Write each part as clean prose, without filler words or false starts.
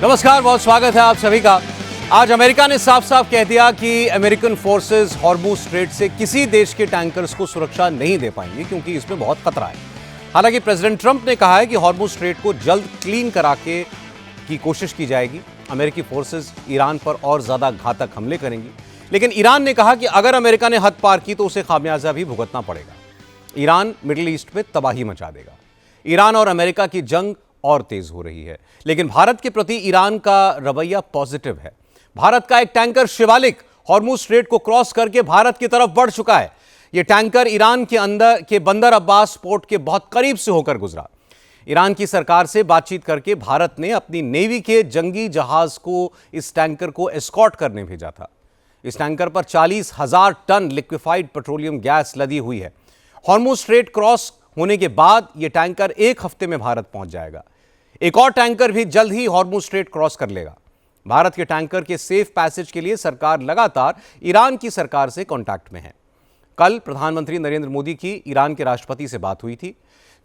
नमस्कार, बहुत स्वागत है आप सभी का। आज अमेरिका ने साफ साफ कह दिया कि अमेरिकन फोर्सेस हॉर्मुज स्ट्रेट से किसी देश के टैंकर्स को सुरक्षा नहीं दे पाएंगे क्योंकि इसमें बहुत खतरा है। हालांकि प्रेसिडेंट ट्रंप ने कहा है कि हॉर्मुज स्ट्रेट को जल्द क्लीन करा के की कोशिश की जाएगी। अमेरिकी फोर्सेस ईरान पर और ज्यादा घातक हमले करेंगी, लेकिन ईरान ने कहा कि अगर अमेरिका ने हद पार की तो उसे खामियाजा भी भुगतना पड़ेगा। ईरान मिडिल ईस्ट में तबाही मचा देगा। ईरान और अमेरिका की जंग और तेज हो रही है, लेकिन भारत के प्रति ईरान का रवैया पॉजिटिव है। भारत का एक टैंकर शिवालिक हॉर्मुज स्ट्रेट को क्रॉस करके भारत की तरफ बढ़ चुका है। यह टैंकर ईरान के अंदर के बंदर अब्बास पोर्ट के बहुत करीब से होकर गुजरा। ईरान की सरकार से बातचीत करके भारत ने अपनी नेवी के जंगी जहाज को इस टैंकर को एस्कॉर्ट करने भेजा था। इस टैंकर पर 40,000 टन लिक्विफाइड पेट्रोलियम गैस लदी हुई है। हॉर्मुज स्ट्रेट क्रॉस होने के बाद यह टैंकर एक हफ्ते में भारत पहुंच जाएगा। एक और टैंकर भी जल्द ही हॉर्मुज स्ट्रेट क्रॉस कर लेगा। भारत के टैंकर के सेफ पैसेज के लिए सरकार लगातार ईरान की सरकार से कांटेक्ट में है। कल प्रधानमंत्री नरेंद्र मोदी की ईरान के राष्ट्रपति से बात हुई थी।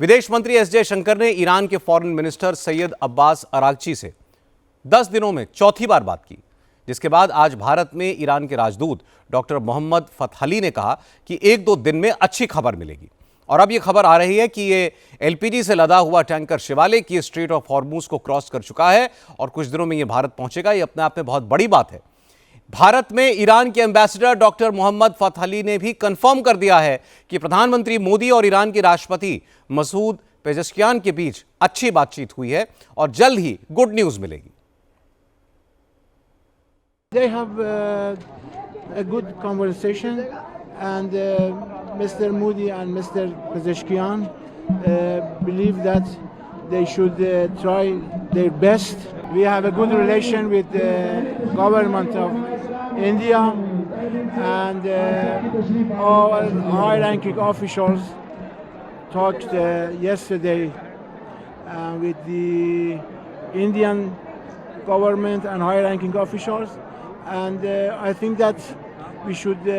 विदेश मंत्री एस जयशंकर ने ईरान के foreign minister Syed Abbas Araghchi से 10 दिनों में चौथी बार बात की, जिसके बाद आज भारत में ईरान के राजदूत डॉक्टर मोहम्मद फतहली ने कहा कि 1-2 दिन में अच्छी खबर मिलेगी। और अब यह खबर आ रही है कि ये एलपीजी से लदा हुआ टैंकर शिवालिक ये स्ट्रेट ऑफ हॉर्मुज को क्रॉस कर चुका है और कुछ दिनों में ये भारत पहुंचेगा। ये अपने आप में बहुत बड़ी बात है। भारत में ईरान के एम्बेसडर डॉक्टर मोहम्मद फतहली ने भी कंफर्म कर दिया है कि प्रधानमंत्री मोदी और ईरान के राष्ट्रपति मसूद पेजेश्कियान के बीच अच्छी बातचीत हुई है और जल्द ही गुड न्यूज मिलेगी। They have a good conversation, and Mr. Modi and Mr. Pezeshkian believe that they should try their best. We have a good relation with the government of India, and our high-ranking officials talked yesterday with the Indian government and high-ranking officials. And I think that we should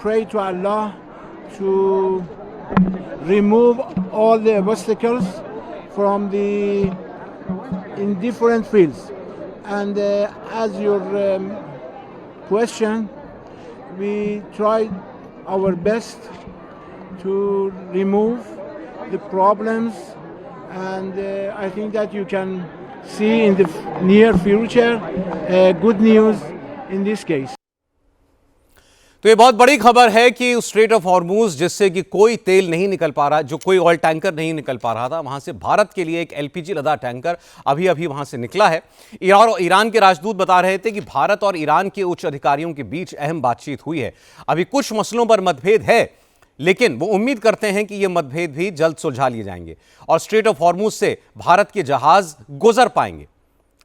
pray to Allah to remove all the obstacles from in different fields. And as your question, we tried our best to remove the problems, and I think that you can see in the near future good news in this case. तो ये बहुत बड़ी खबर है कि उस straight of Hormuz जिससे कि कोई तेल नहीं निकल पा रहा, जो कोई ऑयल टैंकर नहीं निकल पा रहा था, वहां से भारत के लिए एक एलपीजी लदा टैंकर अभी अभी वहां से निकला है। ईरान के राजदूत बता रहे थे कि भारत और ईरान के उच्च अधिकारियों के बीच अहम बातचीत हुई है। अभी कुछ मसलों पर मतभेद है, लेकिन वो उम्मीद करते हैं कि ये मतभेद भी जल्द सुलझा लिए जाएंगे और स्ट्रेट ऑफ हॉर्मुज से भारत के जहाज गुजर पाएंगे।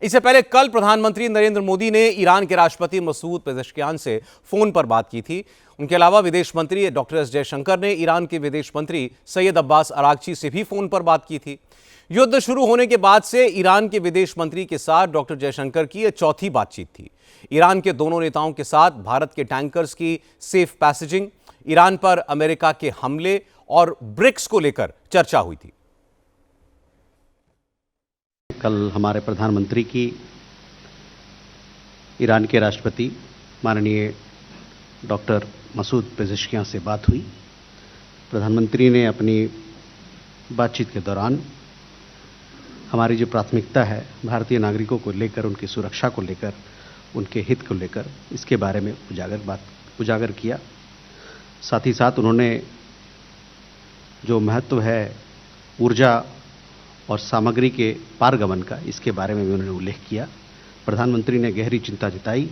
इससे पहले कल प्रधानमंत्री नरेंद्र मोदी ने ईरान के राष्ट्रपति मसूद पेजेश्कियान से फोन पर बात की थी। उनके अलावा विदेश मंत्री डॉक्टर एस जयशंकर ने ईरान के विदेश मंत्री सैयद अब्बास अरागची से भी फोन पर बात की थी। युद्ध शुरू होने के बाद से ईरान के विदेश मंत्री के साथ डॉक्टर जयशंकर की यह चौथी बातचीत थी। ईरान के दोनों नेताओं के साथ भारत के टैंकर्स की सेफ पैसेजिंग, ईरान पर अमेरिका के हमले और ब्रिक्स को लेकर चर्चा हुई थी। कल हमारे प्रधानमंत्री की ईरान के राष्ट्रपति माननीय डॉक्टर मसूद पेजेश्कियान से बात हुई। प्रधानमंत्री ने अपनी बातचीत के दौरान हमारी जो प्राथमिकता है भारतीय नागरिकों को लेकर, उनकी सुरक्षा को लेकर, उनके हित को लेकर, इसके बारे में उजागर किया। साथ ही साथ उन्होंने जो महत्व है ऊर्जा और सामग्री के पारगमन का, इसके बारे में भी उन्होंने उल्लेख किया। प्रधानमंत्री ने गहरी चिंता जताई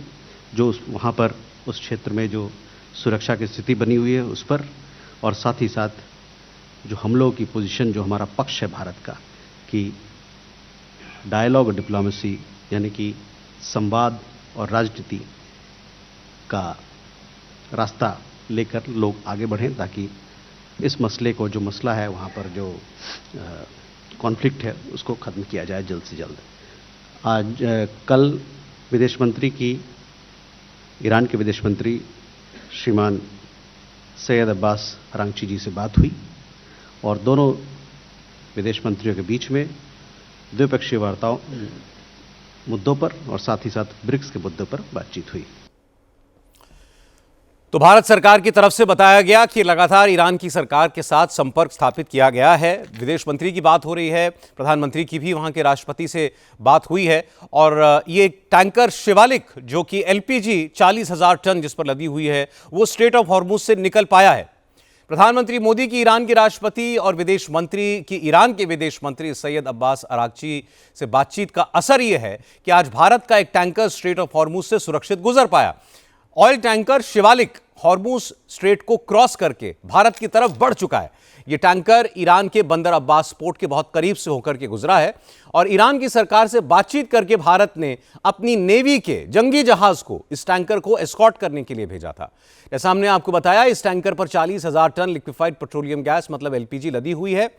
जो वहाँ पर उस क्षेत्र में जो सुरक्षा की स्थिति बनी हुई है उस पर, और साथ ही साथ जो हम लोगों की पोजीशन, जो हमारा पक्ष है भारत का, कि डायलॉग और डिप्लोमेसी यानी कि संवाद और राजनीति का रास्ता लेकर लोग आगे बढ़ें, ताकि इस मसले को, जो मसला है वहाँ पर जो कॉन्फ्लिक्ट है, उसको ख़त्म किया जाए जल्द से जल्द। कल विदेश मंत्री की ईरान के विदेश मंत्री श्रीमान सैयद अब्बास अरागची जी से बात हुई और दोनों विदेश मंत्रियों के बीच में द्विपक्षीय वार्ताओं मुद्दों पर और साथ ही साथ ब्रिक्स के मुद्दों पर बातचीत हुई। तो भारत सरकार की तरफ से बताया गया कि लगातार ईरान की सरकार के साथ संपर्क स्थापित किया गया है। विदेश मंत्री की बात हो रही है, प्रधानमंत्री की भी वहां के राष्ट्रपति से बात हुई है। और ये टैंकर शिवालिक जो कि एलपीजी 40,000 टन जिस पर लदी हुई है वो स्ट्रेट ऑफ हॉर्मुज से निकल पाया है। प्रधानमंत्री मोदी की ईरान के राष्ट्रपति और विदेश मंत्री की ईरान के विदेश मंत्री सैयद अब्बास अरागची से बातचीत का असर यह है कि आज भारत का एक टैंकर स्ट्रेट ऑफ हॉर्मुज से सुरक्षित गुजर पाया। Oil tanker Shivalik Hormuz strait को क्रॉस करके भारत की तरफ बढ़ चुका है। यह टैंकर ईरान के बंदर अब्बास पोर्ट के बहुत करीब से होकर के गुजरा है और ईरान की सरकार से बातचीत करके भारत ने अपनी नेवी के जंगी जहाज को इस टैंकर को एस्कॉर्ट करने के लिए भेजा था। जैसा हमने आपको बताया, इस टैंकर पर 40,000 टन लिक्विफाइड पेट्रोलियम गैस मतलब एलपीजी लदी हुई है।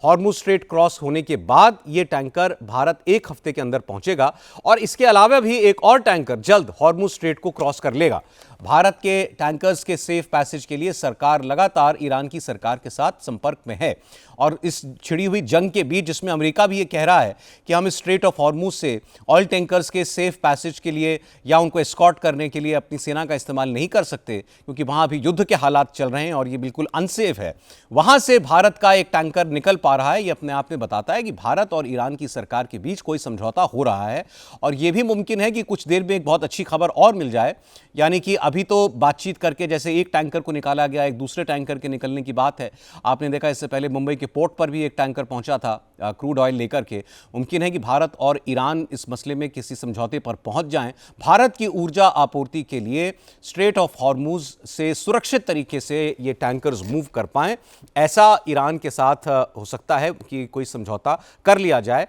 हॉर्मुज स्ट्रेट क्रॉस होने के बाद यह टैंकर भारत एक हफ्ते के अंदर पहुंचेगा और इसके अलावा भी एक और टैंकर जल्द हॉर्मुज स्ट्रेट को क्रॉस कर लेगा। भारत के टैंकर्स के सेफ पैसेज के लिए सरकार लगातार ईरान की सरकार के साथ संपर्क में है और इस छिड़ी हुई जंग के बीच जिसमें अमेरिका भी ये कह रहा है कि हम इस स्ट्रेट ऑफ हॉर्मुज से ऑयल टैंकर्स के सेफ पैसेज के लिए या उनको एस्कॉर्ट करने के लिए अपनी सेना का इस्तेमाल नहीं कर सकते क्योंकि वहां अभी युद्ध के हालात चल रहे हैं और ये बिल्कुल अनसेफ है, वहां से भारत का एक टैंकर निकल पा रहा है। ये अपने आप में बताता है कि भारत और ईरान की सरकार के बीच कोई समझौता हो रहा है और यह भी मुमकिन है कि कुछ देर में एक बहुत अच्छी खबर और मिल जाए, यानी कि अभी तो बातचीत करके जैसे एक टैंकर को निकाला गया, एक दूसरे टैंकर के निकलने की बात है। आपने देखा इससे पहले मुंबई के पोर्ट पर भी एक टैंकर पहुंचा था क्रूड ऑयल लेकर के। मुमकिन है कि भारत और ईरान इस मसले में किसी समझौते पर पहुंच जाएं, भारत की ऊर्जा आपूर्ति के लिए स्ट्रेट ऑफ हॉर्मुज से सुरक्षित तरीके से ये टैंकर्स मूव कर पाएं। ऐसा ईरान के साथ हो सकता है कि कोई समझौता कर लिया जाए।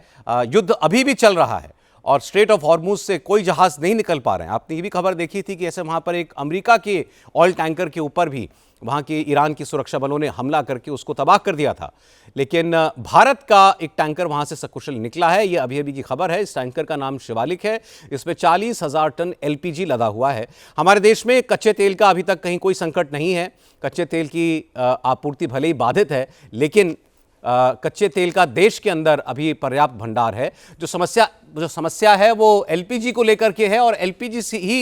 युद्ध अभी भी चल रहा है और स्ट्रेट ऑफ हॉर्मुज से कोई जहाज नहीं निकल पा रहे हैं। आपने ये भी खबर देखी थी कि ऐसे वहां पर एक अमेरिका के ऑयल टैंकर के ऊपर भी वहां के ईरान की सुरक्षा बलों ने हमला करके उसको तबाह कर दिया था, लेकिन भारत का एक टैंकर वहां से सकुशल निकला है। यह अभी अभी की खबर है। इस टैंकर का नाम शिवालिक है। इसमें 40,000 टन एलपीजी लदा हुआ है। हमारे देश में कच्चे तेल का अभी तक कहीं कोई संकट नहीं है। कच्चे तेल की आपूर्ति भले ही बाधित है, लेकिन कच्चे तेल का देश के अंदर अभी पर्याप्त भंडार है। जो समस्या है वो एलपीजी को लेकर के है और एलपीजी से ही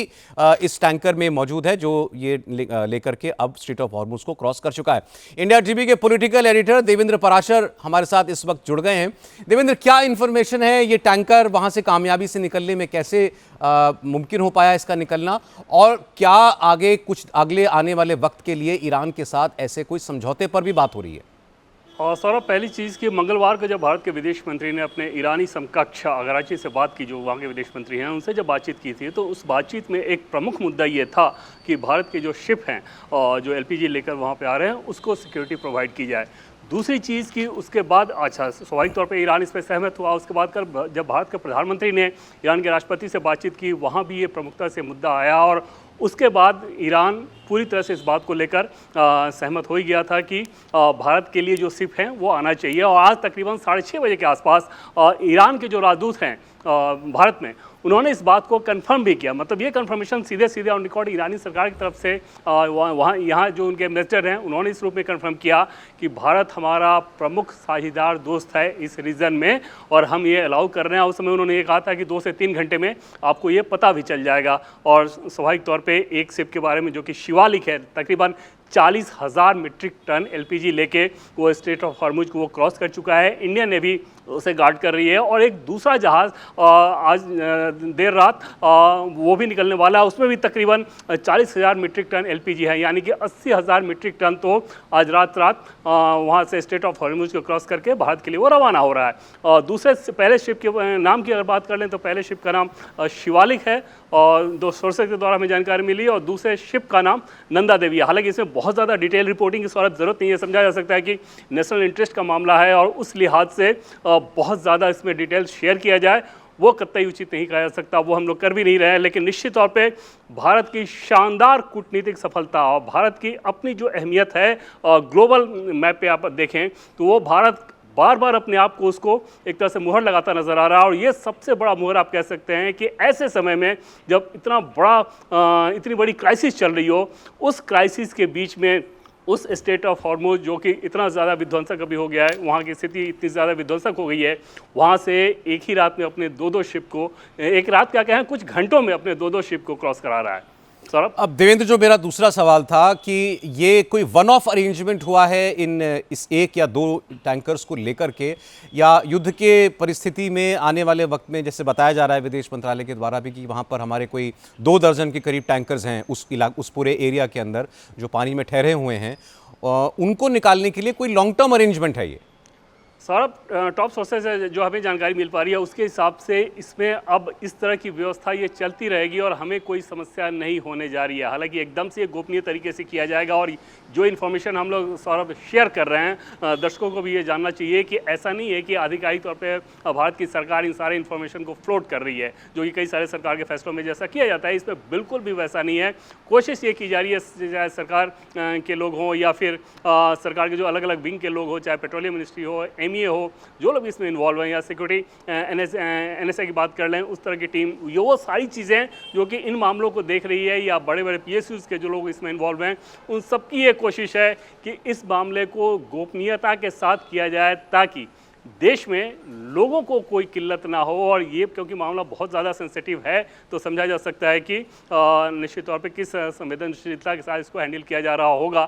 इस टैंकर में मौजूद है जो ये लेकर के अब स्ट्रेट ऑफ हॉर्मुज को क्रॉस कर चुका है। इंडिया टीवी के पॉलिटिकल एडिटर देवेंद्र पराशर हमारे साथ इस वक्त जुड़ गए हैं। देवेंद्र, क्या इंफॉर्मेशन है, ये टैंकर वहां से कामयाबी से निकलने में कैसे मुमकिन हो पाया इसका निकलना, और क्या आगे कुछ अगले आने वाले वक्त के लिए ईरान के साथ ऐसे कोई समझौते पर भी बात हो रही है? और सौरभ, पहली चीज़ कि मंगलवार को जब भारत के विदेश मंत्री ने अपने ईरानी समकक्ष अगराची से बात की, जो वहाँ के विदेश मंत्री हैं, उनसे जब बातचीत की थी तो उस बातचीत में एक प्रमुख मुद्दा ये था कि भारत के जो शिप हैं और जो एलपीजी लेकर वहाँ पे आ रहे हैं उसको सिक्योरिटी प्रोवाइड की जाए। दूसरी चीज़ कि उसके बाद अच्छा स्वाभाविक तौर पे ईरान इस पर सहमत हुआ। उसके बाद जब भारत के प्रधानमंत्री ने ईरान के राष्ट्रपति से बातचीत की, वहाँ भी ये प्रमुखता से मुद्दा आया और उसके बाद ईरान पूरी तरह से इस बात को लेकर सहमत हो ही गया था कि भारत के लिए जो शिप हैं वो आना चाहिए। और आज तकरीबन 6:30 बजे के आसपास ईरान के जो राजदूत हैं भारत में, उन्होंने इस बात को कंफर्म भी किया। मतलब ये कंफर्मेशन सीधे सीधे ऑन रिकॉर्ड ईरानी सरकार की तरफ से वहाँ यहाँ जो उनके एम्बेसडर हैं उन्होंने इस रूप में कंफर्म किया कि भारत हमारा प्रमुख साझेदार दोस्त है इस रीजन में और हम ये अलाउ कर रहे हैं। उस समय उन्होंने ये कहा था कि 2 से 3 घंटे में आपको ये पता भी चल जाएगा। और स्वाभाविक तौर पर एक शिप के बारे में जो कि शिवालिक है, तकरीबन 40,000 मीट्रिक टन एलपीजी लेके वो स्ट्रेट ऑफ हॉर्मुज को वो क्रॉस कर चुका है। इंडिया नेवी उसे गार्ड कर रही है और एक दूसरा जहाज़ आज देर रात वो भी निकलने वाला है। उसमें भी तकरीबन 40,000 मीट्रिक टन एलपीजी है, यानी कि 80,000 मीट्रिक टन तो आज रात वहाँ से स्ट्रेट ऑफ हॉर्मुज को क्रॉस करके भारत के लिए वो रवाना हो रहा है। और दूसरे पहले शिप के नाम की अगर बात कर लें तो पहले शिप का नाम शिवालिक है और 2 सोर्सेज के द्वारा हमें जानकारी मिली, और दूसरे शिप का नाम नंदा देवी है। हालांकि इसमें बहुत ज़्यादा डिटेल रिपोर्टिंग की ज़रूरत नहीं है। समझा जा सकता है कि नेशनल इंटरेस्ट का मामला है और उस लिहाज से बहुत ज़्यादा इसमें डिटेल शेयर किया जाए वो कतई उचित नहीं कहा जा सकता, वो हम लोग कर भी नहीं रहे हैं। लेकिन निश्चित तौर पे भारत की शानदार कूटनीतिक सफलता और भारत की अपनी जो अहमियत है ग्लोबल मैप पे आप देखें तो वो भारत बार बार अपने आप को उसको एक तरह से मुहर लगाता नजर आ रहा है। और ये सबसे बड़ा मुहर आप कह सकते हैं कि ऐसे समय में जब इतनी बड़ी क्राइसिस चल रही हो, उस क्राइसिस के बीच में उस स्टेट ऑफ हॉर्मुज जो कि इतना ज़्यादा विध्वंसक अभी हो गया है, वहाँ की स्थिति इतनी ज़्यादा विध्वंसक हो गई है, वहाँ से एक ही रात में अपने दो शिप को, एक रात क्या कहें, कुछ घंटों में अपने दो शिप को क्रॉस करा रहा है। सौरभ, अब देवेंद्र, जो मेरा दूसरा सवाल था कि ये कोई वन ऑफ अरेंजमेंट हुआ है इस एक या दो टैंकर्स को लेकर के, या युद्ध के परिस्थिति में आने वाले वक्त में, जैसे बताया जा रहा है विदेश मंत्रालय के द्वारा भी कि वहाँ पर हमारे कोई 2 दर्जन के करीब टैंकर्स हैं उस पूरे एरिया के अंदर जो पानी में ठहरे हुए हैं, उनको निकालने के लिए कोई लॉन्ग टर्म अरेंजमेंट है ये? सौरभ, टॉप सोर्सेज से जो हमें जानकारी मिल पा रही है उसके हिसाब से इसमें अब इस तरह की व्यवस्था ये चलती रहेगी और हमें कोई समस्या नहीं होने जा रही है। हालांकि एकदम से गोपनीय तरीके से किया जाएगा और जो इन्फॉर्मेशन हम लोग सौरभ शेयर कर रहे हैं, दर्शकों को भी ये जानना चाहिए कि ऐसा नहीं है कि आधिकारिक तौर पर भारत की सरकार इन सारे इन्फॉर्मेशन को फ्लोट कर रही है, जो कि कई सारे सरकार के फैसलों में जैसा किया जाता है। इसमें बिल्कुल भी वैसा नहीं है। कोशिश ये की जा रही है, चाहे सरकार के लोग हों या फिर सरकार के जो अलग अलग विंग के लोग हों, चाहे पेट्रोलियम मिनिस्ट्री हो, MEA हो, जो लोग इसमें इन्वॉल्व हैं, या सिक्योरिटी NSA की बात कर लें, उस तरह की टीम, ये वो सारी चीज़ें जो कि इन मामलों को देख रही है, या बड़े बड़े PSUs के जो लोग इसमें इन्वॉल्व हैं, उन सबकी ये कोशिश है कि इस मामले को गोपनीयता के साथ किया जाए ताकि देश में लोगों को कोई किल्लत ना हो। और ये क्योंकि मामला बहुत ज़्यादा सेंसिटिव है, तो समझा जा सकता है कि निश्चित तौर पे किस संवेदनशीलता के साथ इसको हैंडल किया जा रहा होगा।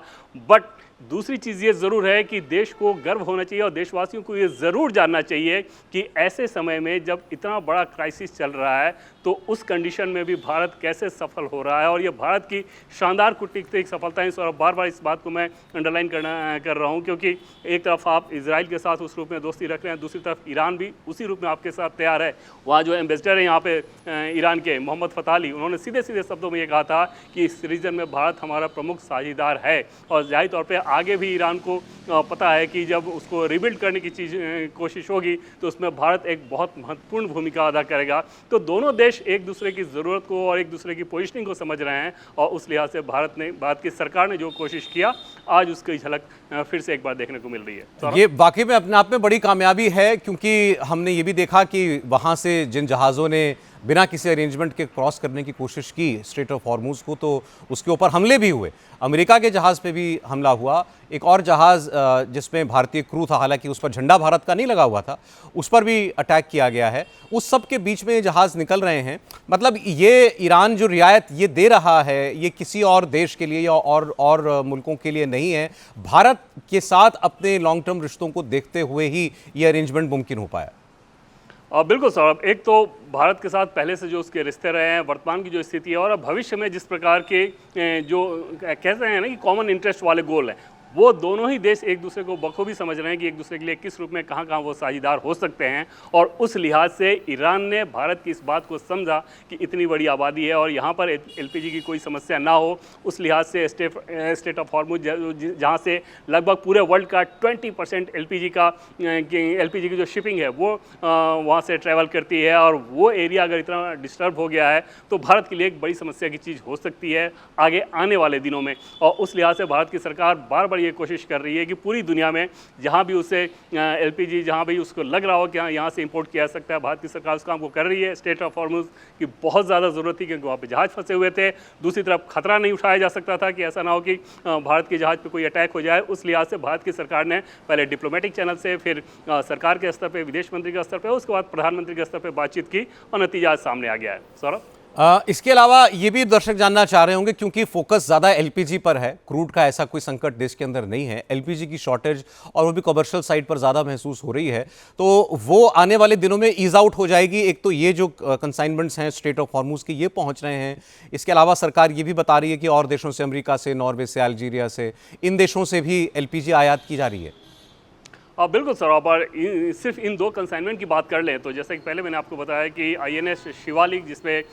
बट दूसरी चीज़ ये ज़रूर है कि देश को गर्व होना चाहिए और देशवासियों को ये ज़रूर जानना चाहिए कि ऐसे समय में जब इतना बड़ा क्राइसिस चल रहा है, तो उस कंडीशन में भी भारत कैसे सफल हो रहा है। और ये भारत की शानदार कूटनीतिक सफलता है। और बार बार इस बात को मैं अंडरलाइन कर रहा हूँ, क्योंकि एक तरफ आप इजराइल के साथ उस रूप में दोस्ती रख रहे हैं, दूसरी तरफ ईरान भी उसी रूप में आपके साथ तैयार है। वहाँ जो एम्बेसडर है यहाँ पे ईरान के, मोहम्मद फतह अली, उन्होंने सीधे सीधे शब्दों में ये कहा था कि इस रीजन में भारत हमारा प्रमुख साझेदार है। और जाहिर तौर पर आगे भी ईरान को पता है कि जब उसको रिबिल्ड करने की कोशिश होगी तो उसमें भारत एक बहुत महत्वपूर्ण भूमिका अदा करेगा। तो दोनों देश एक दूसरे की ज़रूरत को और एक दूसरे की पोजीशनिंग को समझ रहे हैं, और उस लिहाज से भारत की सरकार ने जो कोशिश किया, आज उसकी झलक फिर से एक बार देखने को मिल रही है। ये वाकई में अपने आप में बड़ी कामयाबी है, क्योंकि हमने ये भी देखा कि वहाँ से जिन जहाज़ों ने बिना किसी अरेंजमेंट के क्रॉस करने की कोशिश की स्ट्रेट ऑफ हॉर्मुज को, तो उसके ऊपर हमले भी हुए। अमेरिका के जहाज़ पे भी हमला हुआ। एक और जहाज़ जिसमें भारतीय क्रू था, हालांकि उस पर झंडा भारत का नहीं लगा हुआ था, उस पर भी अटैक किया गया है। उस सब के बीच में ये जहाज़ निकल रहे हैं। मतलब ये ईरान जो रियायत ये दे रहा है, ये किसी और देश के लिए या और मुल्कों के लिए नहीं है। भारत के साथ अपने लॉन्ग टर्म रिश्तों को देखते हुए ही ये अरेंजमेंट मुमकिन हो पाया। बिल्कुल सौरभ, एक तो भारत के साथ पहले से जो उसके रिश्ते रहे हैं, वर्तमान की जो स्थिति है, और अब भविष्य में जिस प्रकार के जो कहते हैं ना कि कॉमन इंटरेस्ट वाले गोल हैं, वो दोनों ही देश एक दूसरे को बखूबी समझ रहे हैं कि एक दूसरे के लिए किस रूप में कहाँ कहाँ वो साझेदार हो सकते हैं। और उस लिहाज से ईरान ने भारत की इस बात को समझा कि इतनी बड़ी आबादी है और यहाँ पर LPG की कोई समस्या ना हो। उस लिहाज से स्टेट ऑफ हॉर्मुज, जहाँ से लगभग पूरे वर्ल्ड का 20% LPG की जो शिपिंग है वो वहाँ से ट्रैवल करती है, और वो एरिया अगर इतना डिस्टर्ब हो गया है तो भारत के लिए एक बड़ी समस्या की चीज़ हो सकती है आगे आने वाले दिनों में। और उस लिहाज से भारत की सरकार बार बार ये कोशिश कर रही है कि पूरी दुनिया में जहाँ भी उसे LPG, जहाँ भी उसको लग रहा हो कि यहाँ से इंपोर्ट किया जा सकता है, भारत की सरकार उस काम को कर रही है। स्टेट ऑफ हॉर्मुज की बहुत ज़्यादा ज़रूरत थी, क्योंकि वहाँ पे जहाज़ फंसे हुए थे। दूसरी तरफ खतरा नहीं उठाया जा सकता था कि ऐसा ना हो कि भारत के जहाज़ पे कोई अटैक हो जाए। उस लिहाज से भारत की सरकार ने पहले डिप्लोमेटिक चैनल से, फिर सरकार के स्तर पर, विदेश मंत्री के स्तर पर, उसके बाद प्रधानमंत्री के स्तर पर बातचीत की और नतीजा सामने आ गया है। सौरभ, इसके अलावा ये भी दर्शक जानना चाह रहे होंगे, क्योंकि फोकस ज़्यादा LPG पर है, क्रूड का ऐसा कोई संकट देश के अंदर नहीं है, LPG की शॉर्टेज और वो भी कमर्शियल साइड पर ज़्यादा महसूस हो रही है, तो वो आने वाले दिनों में ईज आउट हो जाएगी। एक तो ये जो कंसाइनमेंट्स हैं स्ट्रेट ऑफ हॉर्मुज के, ये पहुंच रहे हैं। इसके अलावा सरकार ये भी बता रही है कि और देशों से, अमेरिका से, नॉर्वे से, अल्जीरिया से, इन देशों से भी LPG आयात की जा रही है। बिल्कुल सर, और सिर्फ इन 2 कंसाइनमेंट की बात कर लें तो जैसे कि पहले मैंने आपको बताया कि INS शिवालिक, जिसमें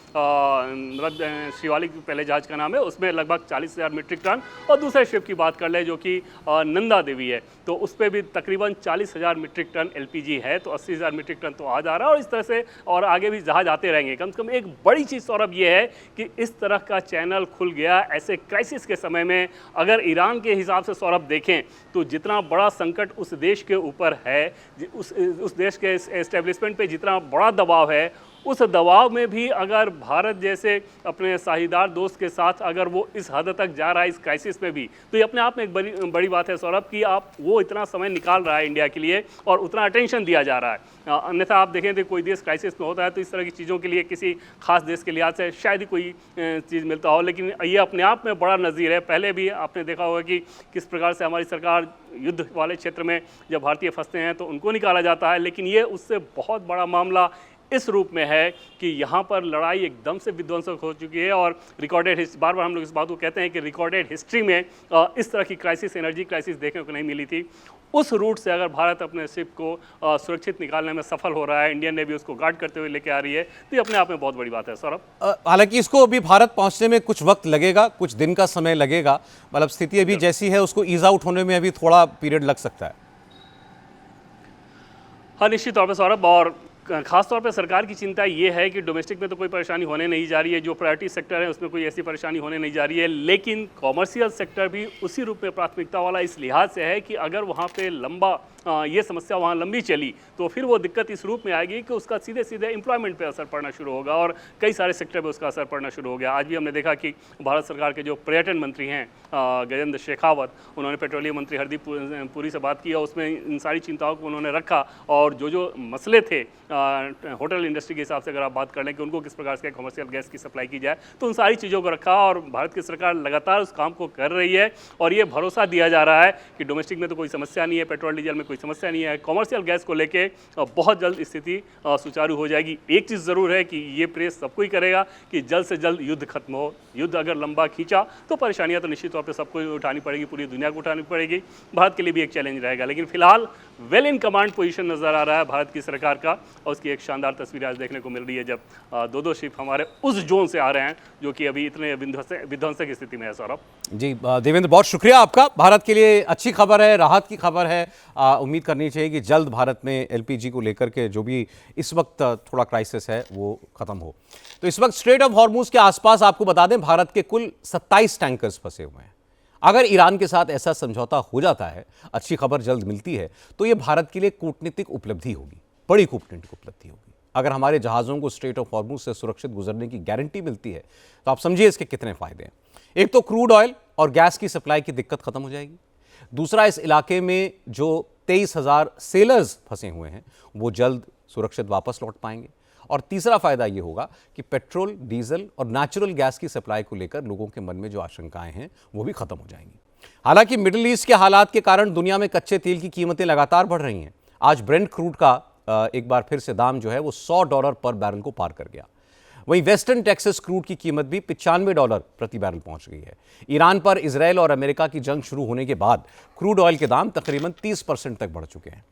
शिवालिक पहले जहाज का नाम है, उसमें लगभग 40,000 मीट्रिक टन, और दूसरे शिप की बात कर लें जो कि नंदा देवी है, तो उस पर भी तकरीबन 40,000 मीट्रिक टन LPG है, तो 80,000 मीट्रिक टन तो आ जा रहा है। और इस तरह से और आगे भी जहाज आते रहेंगे। कम से कम एक बड़ी चीज़ सौरभ ये है कि इस तरह का चैनल खुल गया ऐसे क्राइसिस के समय में। अगर ईरान के हिसाब से सौरभ देखें तो जितना बड़ा संकट उस देश के ऊपर है, उस देश के एस्टेब्लिशमेंट पे जितना बड़ा दबाव है, उस दबाव में भी अगर भारत जैसे अपने साझेदार दोस्त के साथ अगर वो इस हद तक जा रहा है इस क्राइसिस में भी, तो ये अपने आप में एक बड़ी बात है सौरभ कि आप वो इतना समय निकाल रहा है इंडिया के लिए और उतना अटेंशन दिया जा रहा है। अन्यथा आप देखें तो कोई देश क्राइसिस में होता है तो इस तरह की चीज़ों के लिए किसी खास देश के लिहाज से शायद ही कोई चीज़ मिलता हो, लेकिन ये अपने आप में बड़ा नज़ीर है। पहले भी आपने देखा होगा कि किस प्रकार से हमारी सरकार युद्ध वाले क्षेत्र में जब भारतीय फंसते हैं तो उनको निकाला जाता है, लेकिन ये उससे बहुत बड़ा मामला इस रूप में है कि यहाँ पर लड़ाई एकदम से विध्वंसक हो चुकी है और रिकॉर्डेड हिस्ट्री, बार बार हम लोग इस बात को कहते हैं कि रिकॉर्डेड हिस्ट्री में इस तरह की क्राइसिस, एनर्जी क्राइसिस देखने को नहीं मिली थी। उस रूट से अगर भारत अपने शिप को सुरक्षित निकालने में सफल हो रहा है, इंडियन नेवी उसको गार्ड करते हुए लेके आ रही है, तो ये अपने आप में बहुत बड़ी बात है सौरभ। हालांकि इसको अभी भारत पहुंचने में कुछ वक्त लगेगा, कुछ दिन का समय लगेगा, मतलब स्थिति अभी जैसी है उसको ईज आउट होने में अभी थोड़ा पीरियड लग सकता है। हाँ, निश्चित तौर पर सौरभ, और खासतौर पर सरकार की चिंता ये है कि डोमेस्टिक में तो कोई परेशानी होने नहीं जा रही है, जो प्रायोरिटी सेक्टर है उसमें कोई ऐसी परेशानी होने नहीं जा रही है, लेकिन कॉमर्शियल सेक्टर भी उसी रूप में प्राथमिकता वाला इस लिहाज से है कि अगर वहाँ पे ये समस्या वहाँ लंबी चली तो फिर वो दिक्कत इस रूप में आएगी कि उसका सीधे सीधे एम्प्लॉयमेंट पे असर पड़ना शुरू होगा और कई सारे सेक्टर पे उसका असर पड़ना शुरू हो गया। आज भी हमने देखा कि भारत सरकार के जो पर्यटन मंत्री हैं गजेंद्र शेखावत, उन्होंने पेट्रोलियम मंत्री हरदीप पुरी से बात की और उसमें इन सारी चिंताओं को उन्होंने रखा और जो मसले थे होटल इंडस्ट्री के हिसाब से अगर आप बात कर लें कि उनको किस प्रकार से कमर्शियल गैस की सप्लाई की जाए, तो उन सारी चीज़ों को रखा और भारत की सरकार लगातार उस काम को कर रही है और ये भरोसा दिया जा रहा है कि डोमेस्टिक में तो कोई समस्या नहीं है, पेट्रोल डीजल में कोई समस्या नहीं है, कमर्शियल गैस को लेके बहुत जल्द स्थिति सुचारू हो जाएगी। एक चीज़ ज़रूर है कि ये प्रेस सबको ही करेगा कि जल्द से जल्द युद्ध खत्म हो। युद्ध अगर लंबा खींचा तो परेशानियां तो निश्चित तौर पे सबको उठानी पड़ेगी, पूरी दुनिया को उठानी पड़ेगी, भारत के लिए भी एक चैलेंज रहेगा, लेकिन फिलहाल वेल इन कमांड पोजीशन नज़र आ रहा है भारत की सरकार का और उसकी एक शानदार तस्वीर आज देखने को मिल रही है जब दो शिप हमारे उस जोन से आ रहे हैं जो कि अभी इतने विध्वंसक स्थिति में है। सौरभ जी, देवेंद्र बहुत शुक्रिया आपका। भारत के लिए अच्छी खबर है, राहत की खबर है। उम्मीद करनी चाहिए कि जल्द भारत में एलपीजी को लेकर के जो भी इस वक्त थोड़ा क्राइसिस है वो खत्म हो। तो इस वक्त स्ट्रेट ऑफ हॉर्मुज के आसपास आपको बता दें भारत के कुल 27 टैंकर्स फंसे हुए हैं। अगर ईरान के साथ ऐसा समझौता हो जाता है, अच्छी खबर जल्द मिलती है, तो ये भारत के लिए कूटनीतिक उपलब्धि होगी, बड़ी कूटनीतिक उपलब्धि होगी। अगर हमारे जहाज़ों को स्ट्रेट ऑफ हॉर्मुज से सुरक्षित गुजरने की गारंटी मिलती है तो आप समझिए इसके कितने फायदे हैं। एक तो क्रूड ऑयल और गैस की सप्लाई की दिक्कत खत्म हो जाएगी। दूसरा, इस इलाके में जो 23,000 सेलर्स फंसे हुए हैं वो जल्द सुरक्षित वापस लौट पाएंगे। और तीसरा फायदा ये होगा कि पेट्रोल, डीजल और नेचुरल गैस की सप्लाई को लेकर लोगों के मन में जो आशंकाएं हैं वो भी खत्म हो जाएंगी। हालांकि मिडिल ईस्ट के हालात के कारण दुनिया में कच्चे तेल की कीमतें लगातार बढ़ रही हैं। आज ब्रेंट क्रूड का एक बार फिर से दाम जो है वो $100 पर बैरल को पार कर गया। वहीं वेस्टर्न टेक्सास क्रूड की कीमत भी $95 प्रति बैरल पहुंच गई है। ईरान पर इजरायल और अमेरिका की जंग शुरू होने के बाद क्रूड ऑयल के दाम तकरीबन 30% तक बढ़ चुके हैं।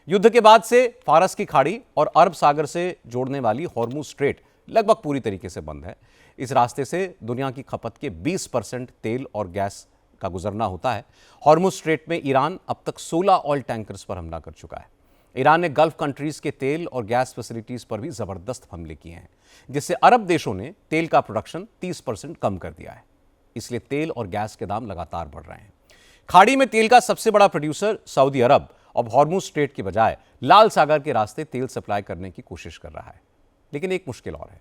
युद्ध के बाद से फारस की खाड़ी और अरब सागर से जोड़ने वाली हॉर्मुज स्ट्रेट लगभग पूरी तरीके से बंद है। इस रास्ते से दुनिया की खपत के 20% तेल और गैस का गुजरना होता है। हॉर्मुज स्ट्रेट में ईरान अब तक 16 ऑयल टैंकर्स पर हमला कर चुका है। ईरान ने गल्फ कंट्रीज के तेल और गैस फैसिलिटीज पर भी जबरदस्त हमले किए हैं, जिससे अरब देशों ने तेल का प्रोडक्शन 30% कम कर दिया है। इसलिए तेल और गैस के दाम लगातार बढ़ रहे हैं। खाड़ी में तेल का सबसे बड़ा प्रोड्यूसर सऊदी अरब अब हॉर्मुज स्ट्रेट के बजाय लाल सागर के रास्ते तेल सप्लाई करने की कोशिश कर रहा है। लेकिन एक मुश्किल और है,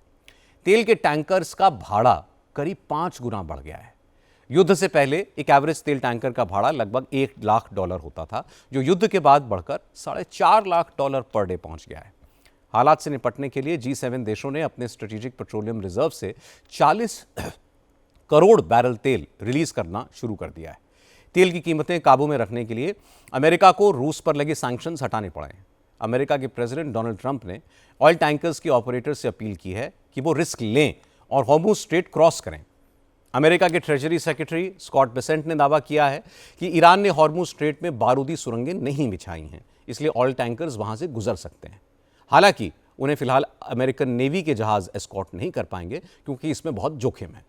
तेल के टैंकर्स का भाड़ा करीब 5 गुना बढ़ गया है। युद्ध से पहले एक एवरेज तेल टैंकर का भाड़ा लगभग $1 लाख होता था, जो युद्ध के बाद बढ़कर $4.5 लाख पर डे पहुंच गया है। हालात से निपटने के लिए G7 देशों ने अपने स्ट्रेटेजिक पेट्रोलियम रिजर्व से 40 करोड़ बैरल तेल रिलीज करना शुरू कर दिया है। तेल की कीमतें काबू में रखने के लिए अमेरिका को रूस पर लगे सैंक्शंस हटाने पड़े हैं। अमेरिका के प्रेसिडेंट डोनाल्ड ट्रंप ने ऑयल टैंकर्स के ऑपरेटर से अपील की है कि वो रिस्क लें और हॉर्मुज स्ट्रेट क्रॉस करें। अमेरिका के ट्रेजरी सेक्रेटरी स्कॉट बेसेंट ने दावा किया है कि ईरान ने हॉर्मुज स्ट्रेट में बारूदी सुरंगें नहीं बिछाई हैं, इसलिए ऑयल टैंकर्स वहां से गुजर सकते हैं। हालांकि उन्हें फिलहाल अमेरिकन नेवी के जहाज एस्कॉर्ट नहीं कर पाएंगे क्योंकि इसमें बहुत जोखिम है।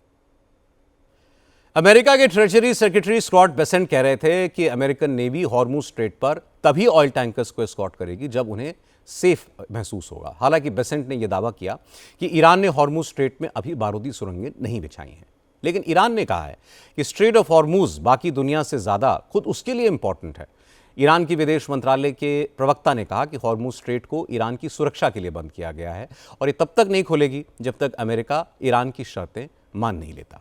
अमेरिका के ट्रेजरी सेक्रेटरी स्कॉट बेसेंट कह रहे थे कि अमेरिकन नेवी हॉर्मुज स्ट्रेट पर तभी ऑयल टैंकर्स को एस्कॉर्ट करेगी जब उन्हें सेफ महसूस होगा। हालांकि बेसेंट ने यह दावा किया कि ईरान ने हॉर्मुज स्ट्रेट में अभी बारूदी सुरंगें नहीं बिछाई हैं। लेकिन ईरान ने कहा है कि स्ट्रेट ऑफ हॉर्मुज बाकी दुनिया से ज़्यादा खुद उसके लिए इंपॉर्टेंट है। ईरान की विदेश मंत्रालय के प्रवक्ता ने कहा कि हॉर्मुज स्ट्रेट को ईरान की सुरक्षा के लिए बंद किया गया है और ये तब तक नहीं खोलेगी जब तक अमेरिका ईरान की शर्तें मान नहीं लेता।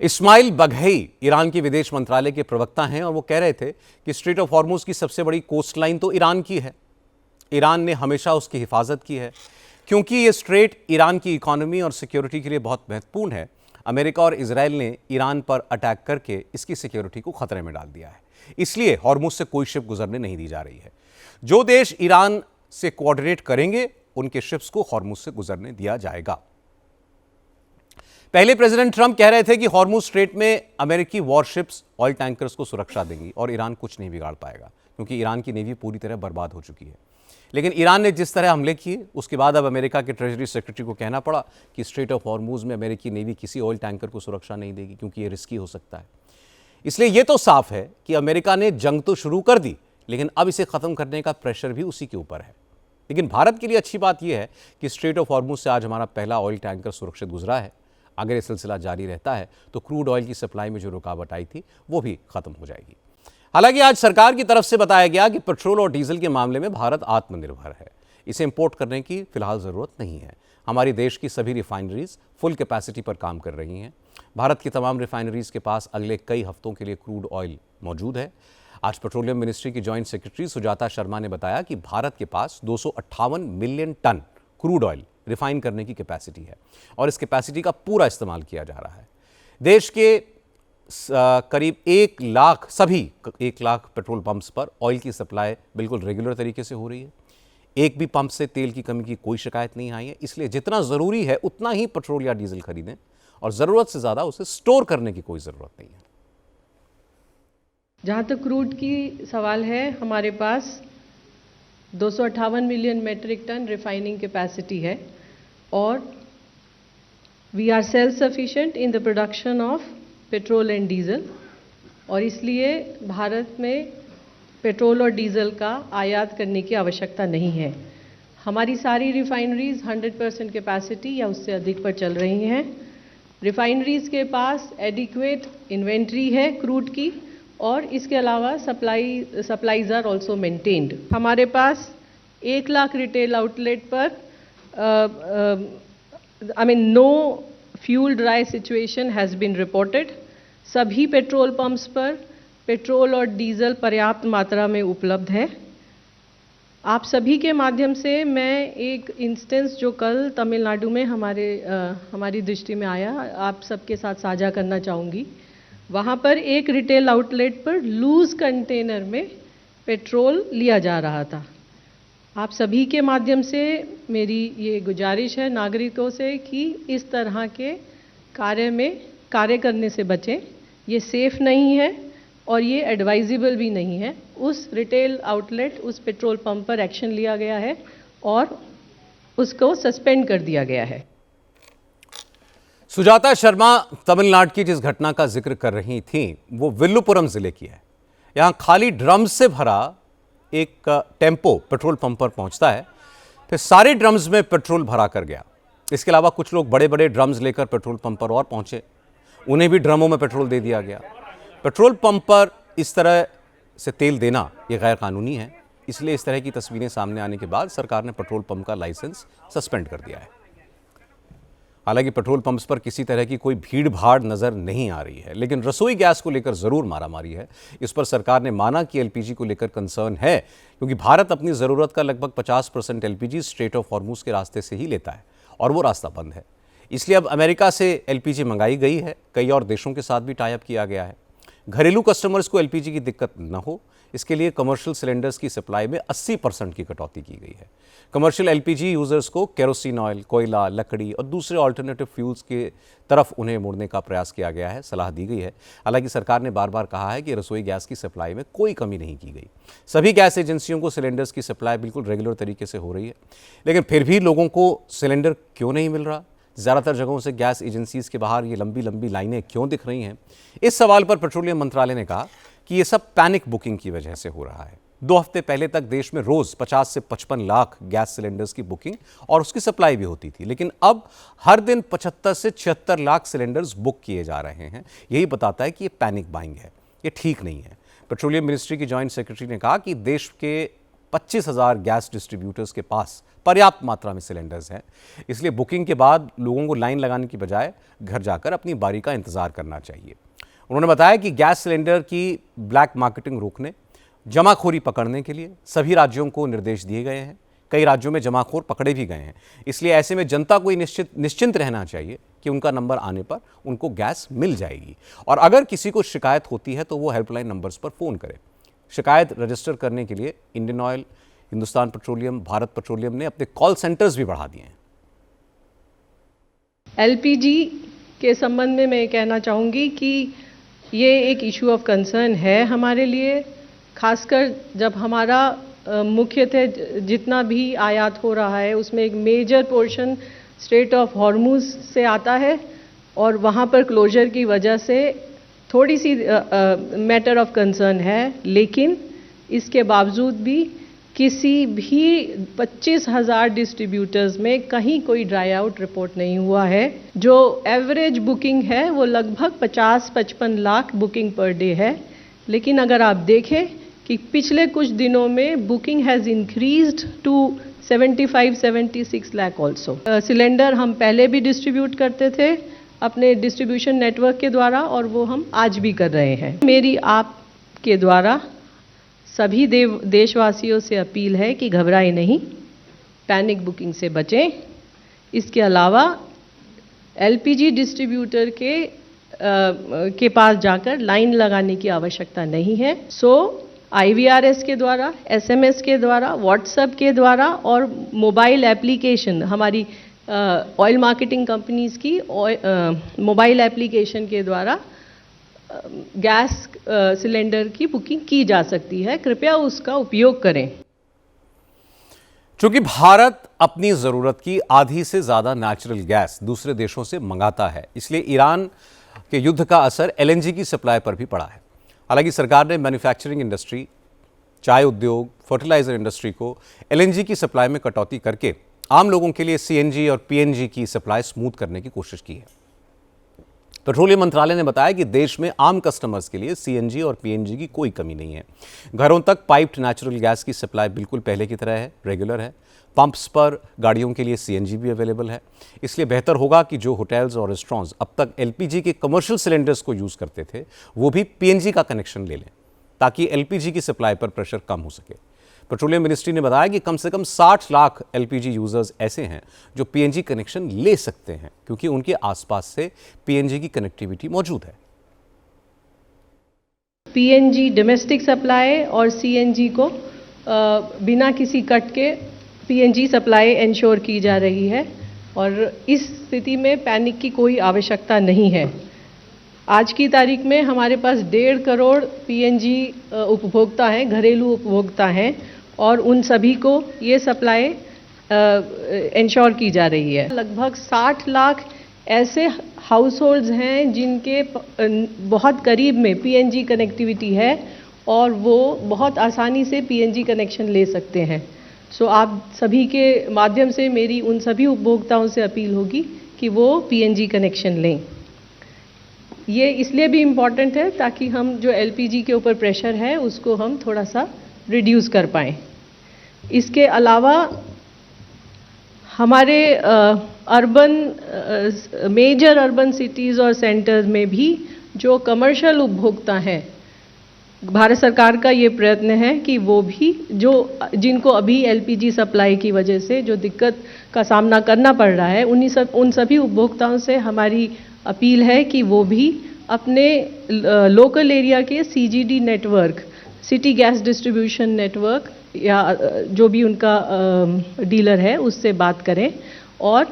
इस्माइल बघई ईरान के विदेश मंत्रालय के प्रवक्ता हैं और वो कह रहे थे कि स्ट्रेट ऑफ हॉर्मुज की सबसे बड़ी कोस्ट लाइन तो ईरान की है। ईरान ने हमेशा उसकी हिफाजत की है क्योंकि ये स्ट्रेट ईरान की इकोनॉमी और सिक्योरिटी के लिए बहुत महत्वपूर्ण है। अमेरिका और इजराइल ने ईरान पर अटैक करके इसकी सिक्योरिटी को खतरे में डाल दिया है, इसलिए हॉर्मुज से कोई शिप गुजरने नहीं दी जा रही है। जो देश ईरान से कोऑर्डिनेट करेंगे उनके शिप्स को हॉर्मुज से गुजरने दिया जाएगा। पहले प्रेसिडेंट ट्रंप कह रहे थे कि हॉर्मुज स्ट्रेट में अमेरिकी वॉरशिप्स ऑयल टैंकर्स को सुरक्षा देंगी और ईरान कुछ नहीं बिगाड़ पाएगा क्योंकि ईरान की नेवी पूरी तरह बर्बाद हो चुकी है। लेकिन ईरान ने जिस तरह हमले किए उसके बाद अब अमेरिका के ट्रेजरी सेक्रेटरी को कहना पड़ा कि स्ट्रेट ऑफ हॉर्मुज में अमेरिकी नेवी किसी ऑयल टैंकर को सुरक्षा नहीं देगी क्योंकि ये रिस्की हो सकता है। इसलिए यह तो साफ है कि अमेरिका ने जंग तो शुरू कर दी, लेकिन अब इसे खत्म करने का प्रेशर भी उसी के ऊपर है। लेकिन भारत के लिए अच्छी बात यह है कि स्ट्रेट ऑफ हॉर्मुज से आज हमारा पहला ऑयल टैंकर सुरक्षित गुजरा है। अगर ये सिलसिला जारी रहता है तो क्रूड ऑयल की सप्लाई में जो रुकावट आई थी वो भी खत्म हो जाएगी। हालांकि आज सरकार की तरफ से बताया गया कि पेट्रोल और डीजल के मामले में भारत आत्मनिर्भर है, इसे इंपोर्ट करने की फिलहाल ज़रूरत नहीं है। हमारी देश की सभी रिफाइनरीज फुल कैपेसिटी पर काम कर रही हैं। भारत की तमाम रिफाइनरीज के पास अगले कई हफ्तों के लिए क्रूड ऑयल मौजूद है। आज पेट्रोलियम मिनिस्ट्री की जॉइंट सेक्रेटरी सुजाता शर्मा ने बताया कि भारत के पास 258 million ton crude oil refine करने की कैपेसिटी है और इस कैपेसिटी का पूरा इस्तेमाल किया जा रहा है। देश के करीब 1 लाख पेट्रोल पंप्स पर ऑयल की सप्लाई बिल्कुल रेगुलर तरीके से हो रही है। एक भी पंप से तेल की कमी की कोई शिकायत नहीं आई है। इसलिए जितना ज़रूरी है उतना ही पेट्रोल या डीजल खरीदें और ज़रूरत से ज़्यादा उसे स्टोर करने की कोई ज़रूरत नहीं है। जहाँ तक क्रूड की सवाल है, हमारे पास 258 million metric ton refining capacity है और we are self sufficient in the production of petrol and diesel और इसलिए भारत में पेट्रोल और डीजल का आयात करने की आवश्यकता नहीं है। हमारी सारी रिफाइनरीज 100% कैपेसिटी या उससे अधिक पर चल रही हैं। रिफाइनरीज के पास एडिक्वेट इन्वेंट्री है क्रूड की और इसके अलावा सप्लाईज आर ऑल्सो मेंटेन्ड। हमारे पास 1 लाख रिटेल आउटलेट पर no fuel dry situation has been reported. सभी पेट्रोल पंप्स पर पेट्रोल और डीजल पर्याप्त मात्रा में उपलब्ध है। आप सभी के माध्यम से मैं एक इंस्टेंस जो कल तमिलनाडु में हमारी दृष्टि में आया, आप सबके साथ साझा करना चाहूँगी। वहाँ पर एक रिटेल आउटलेट पर लूज कंटेनर में पेट्रोल लिया जा रहा था। आप सभी के माध्यम से मेरी ये गुजारिश है नागरिकों से कि इस तरह के कार्य करने से बचें। ये सेफ़ नहीं है और ये एडवाइजेबल भी नहीं है। उस रिटेल आउटलेट, उस पेट्रोल पंप पर एक्शन लिया गया है और उसको सस्पेंड कर दिया गया है। सुजाता शर्मा तमिलनाडु की जिस घटना का जिक्र कर रही थी वो विल्लुपुरम जिले की है। यहाँ खाली ड्रम्स से भरा एक टेम्पो पेट्रोल पंप पर पहुंचता है, फिर सारे ड्रम्स में पेट्रोल भरा कर गया। इसके अलावा कुछ लोग बड़े बड़े ड्रम्स लेकर पेट्रोल पंप पर और पहुंचे, उन्हें भी ड्रमों में पेट्रोल दे दिया गया। पेट्रोल पंप पर इस तरह से तेल देना ये गैर कानूनी है, इसलिए इस तरह की तस्वीरें सामने आने के बाद सरकार ने पेट्रोल पंप का लाइसेंस सस्पेंड कर दिया है। हालांकि पेट्रोल पंप्स पर किसी तरह की कोई भीड़ भाड़ नजर नहीं आ रही है, लेकिन रसोई गैस को लेकर जरूर मारामारी है। इस पर सरकार ने माना कि एलपीजी को लेकर कंसर्न है क्योंकि भारत अपनी जरूरत का लगभग 50% एलपीजी स्ट्रेट ऑफ हॉर्मुज के रास्ते से ही लेता है और वो रास्ता बंद है। इसलिए अब अमेरिका से एलपीजी मंगाई गई है, कई और देशों के साथ भी टाई अप किया गया है। घरेलू कस्टमर्स को एलपीजी की दिक्कत न हो, इसके लिए कमर्शियल सिलेंडर्स की सप्लाई में 80% की कटौती की गई है। कमर्शियल एलपीजी यूजर्स को केरोसिन ऑयल, कोयला, लकड़ी और दूसरे ऑल्टरनेटिव फ्यूल्स के तरफ उन्हें मोड़ने का प्रयास किया गया है, सलाह दी गई है। हालांकि सरकार ने बार बार कहा है कि रसोई गैस की सप्लाई में कोई कमी नहीं की गई। सभी गैस एजेंसियों को सिलेंडर्स की सप्लाई बिल्कुल रेगुलर तरीके से हो रही है, लेकिन फिर भी लोगों को सिलेंडर क्यों नहीं मिल रहा? ज़्यादातर जगहों से गैस एजेंसीज के बाहर ये लंबी लंबी लाइनें क्यों दिख रही हैं? इस सवाल पर पेट्रोलियम मंत्रालय ने कहा कि ये सब पैनिक बुकिंग की वजह से हो रहा है। 2 हफ्ते पहले तक देश में रोज 50 से 55 लाख गैस सिलेंडर्स की बुकिंग और उसकी सप्लाई भी होती थी, लेकिन अब हर दिन 75 से 76 लाख सिलेंडर्स बुक किए जा रहे हैं। यही बताता है कि ये पैनिक बाइंग है, ये ठीक नहीं है। पेट्रोलियम मिनिस्ट्री की जॉइंट सेक्रेटरी ने कहा कि देश के 25,000 गैस डिस्ट्रीब्यूटर्स के पास पर्याप्त मात्रा में सिलेंडर्स हैं, इसलिए बुकिंग के बाद लोगों को लाइन लगाने की बजाय घर जाकर अपनी बारी का इंतजार करना चाहिए। उन्होंने बताया कि गैस सिलेंडर की ब्लैक मार्केटिंग रोकने, जमाखोरी पकड़ने के लिए सभी राज्यों को निर्देश दिए गए हैं। कई राज्यों में जमाखोर पकड़े भी गए हैं, इसलिए ऐसे में जनता को निश्चिंत रहना चाहिए कि उनका नंबर आने पर उनको गैस मिल जाएगी। और अगर किसी को शिकायत होती है तो वो हेल्पलाइन नंबर्स पर फ़ोन करे। शिकायत रजिस्टर करने के लिए Indian oil, Hindustan petroleum, Bharat petroleum ने अपने कॉल सेंटर्स भी बढ़ा दिए हैं। एलपीजी के संबंध में मैं कहना चाहूँगी कि ये एक इशू ऑफ कंसर्न है हमारे लिए, खासकर जब हमारा मुख्यतः जितना भी आयात हो रहा है उसमें एक major portion strait of Hormuz से आता है और वहाँ पर क्लोजर की वजह से थोड़ी सी मैटर ऑफ कंसर्न है। लेकिन इसके बावजूद भी किसी भी 25,000 डिस्ट्रीब्यूटर्स में कहीं कोई ड्राई आउट रिपोर्ट नहीं हुआ है। जो एवरेज बुकिंग है वो लगभग 50-55 लाख बुकिंग पर डे है। लेकिन अगर आप देखें कि पिछले कुछ दिनों में booking has increased to 75-76 lakh also. Cylinder हम पहले भी डिस्ट्रीब्यूट करते थे अपने डिस्ट्रीब्यूशन नेटवर्क के द्वारा और वो हम आज भी कर रहे हैं। मेरी आपके द्वारा सभी देशवासियों से अपील है कि घबराएं नहीं, पैनिक बुकिंग से बचें। इसके अलावा एलपीजी डिस्ट्रीब्यूटर के पास जाकर लाइन लगाने की आवश्यकता नहीं है। IVRS के द्वारा, SMS के द्वारा, व्हाट्सएप के द्वारा और मोबाइल एप्लीकेशन, हमारी ऑयल मार्केटिंग कंपनीज की मोबाइल एप्लीकेशन के द्वारा गैस सिलेंडर की बुकिंग की जा सकती है। कृपया उसका उपयोग करें। चूंकि भारत अपनी जरूरत की आधी से ज्यादा नेचुरल गैस दूसरे देशों से मंगाता है, इसलिए ईरान के युद्ध का असर LNG की सप्लाई पर भी पड़ा है। हालांकि सरकार ने मैन्युफैक्चरिंग इंडस्ट्री, चाय उद्योग, फर्टिलाइजर इंडस्ट्री को LNG की सप्लाई में कटौती करके आम लोगों के लिए CNG और PNG की सप्लाई स्मूथ करने की कोशिश की है। पेट्रोलियम मंत्रालय ने बताया कि देश में आम कस्टमर्स के लिए CNG और PNG की कोई कमी नहीं है। घरों तक पाइप्ड नेचुरल गैस की सप्लाई बिल्कुल पहले की तरह है, रेगुलर है। पंप्स पर गाड़ियों के लिए CNG भी अवेलेबल है। इसलिए बेहतर होगा कि जो होटल्स और रेस्टोरेंट्स अब तक LPG के कमर्शियल सिलेंडर्स को यूज़ करते थे वो भी PNG का कनेक्शन ले लें, ताकि LPG की सप्लाई पर प्रेशर कम हो सके। पेट्रोलियम मिनिस्ट्री ने बताया कि कम से कम 60 लाख LPG यूजर्स ऐसे हैं जो PNG कनेक्शन ले सकते हैं, क्योंकि उनके आसपास से PNG की कनेक्टिविटी मौजूद है। PNG डोमेस्टिक सप्लाई और CNG को बिना किसी कट के PNG सप्लाई इंश्योर की जा रही है और इस स्थिति में पैनिक की कोई आवश्यकता नहीं है। आज की तारीख में हमारे पास 1.5 करोड़ PNG उपभोक्ता हैं, घरेलू उपभोक्ता हैं और उन सभी को ये सप्लाई इंश्योर की जा रही है। लगभग 60 लाख ऐसे हाउस होल्ड्स हैं जिनके बहुत करीब में PNG कनेक्टिविटी है और वो बहुत आसानी से PNG कनेक्शन ले सकते हैं। आप सभी के माध्यम से मेरी उन सभी उपभोक्ताओं से अपील होगी कि वो PNG कनेक्शन लें। ये इसलिए भी इम्पॉर्टेंट है ताकि हम जो LPG के ऊपर प्रेशर है उसको हम थोड़ा सा रिड्यूस कर पाएँ। इसके अलावा हमारे मेजर अर्बन सिटीज़ और सेंटर्स में भी जो कमर्शियल उपभोक्ता हैं, भारत सरकार का ये प्रयत्न है कि वो भी जिनको अभी LPG सप्लाई की वजह से जो दिक्कत का सामना करना पड़ रहा है, उन सभी उपभोक्ताओं से हमारी अपील है कि वो भी अपने लोकल एरिया के CGD network, city gas distribution network या जो भी उनका डीलर है उससे बात करें और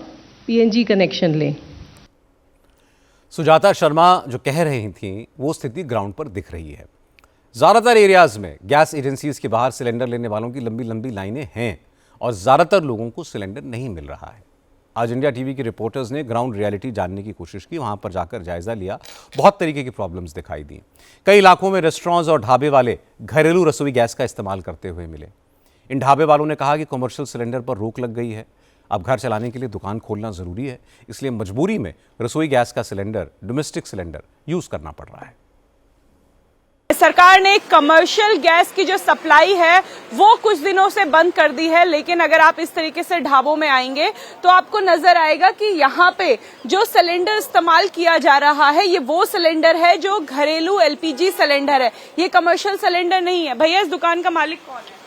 PNG कनेक्शन लें। सुजाता शर्मा जो कह रही थी वो स्थिति ग्राउंड पर दिख रही है। ज़्यादातर एरियाज़ में गैस एजेंसीज के बाहर सिलेंडर लेने वालों की लंबी लंबी लाइनें हैं और ज़्यादातर लोगों को सिलेंडर नहीं मिल रहा है। आज इंडिया टीवी के रिपोर्टर्स ने ग्राउंड रियलिटी जानने की कोशिश की, वहां पर जाकर जायजा लिया। बहुत तरीके की प्रॉब्लम्स दिखाई दी। कई इलाकों में रेस्टोरेंट्स और ढाबे वाले घरेलू रसोई गैस का इस्तेमाल करते हुए मिले। इन ढाबे वालों ने कहा कि कमर्शियल सिलेंडर पर रोक लग गई है, अब घर चलाने के लिए दुकान खोलना जरूरी है, इसलिए मजबूरी में रसोई गैस का सिलेंडर, डोमेस्टिक सिलेंडर यूज करना पड़ रहा है। सरकार ने कमर्शियल गैस की जो सप्लाई है वो कुछ दिनों से बंद कर दी है, लेकिन अगर आप इस तरीके से ढाबों में आएंगे तो आपको नजर आएगा कि यहाँ पे जो सिलेंडर इस्तेमाल किया जा रहा है ये वो सिलेंडर है जो घरेलू एलपीजी सिलेंडर है, ये कमर्शियल सिलेंडर नहीं है। भैया, इस दुकान का मालिक कौन है?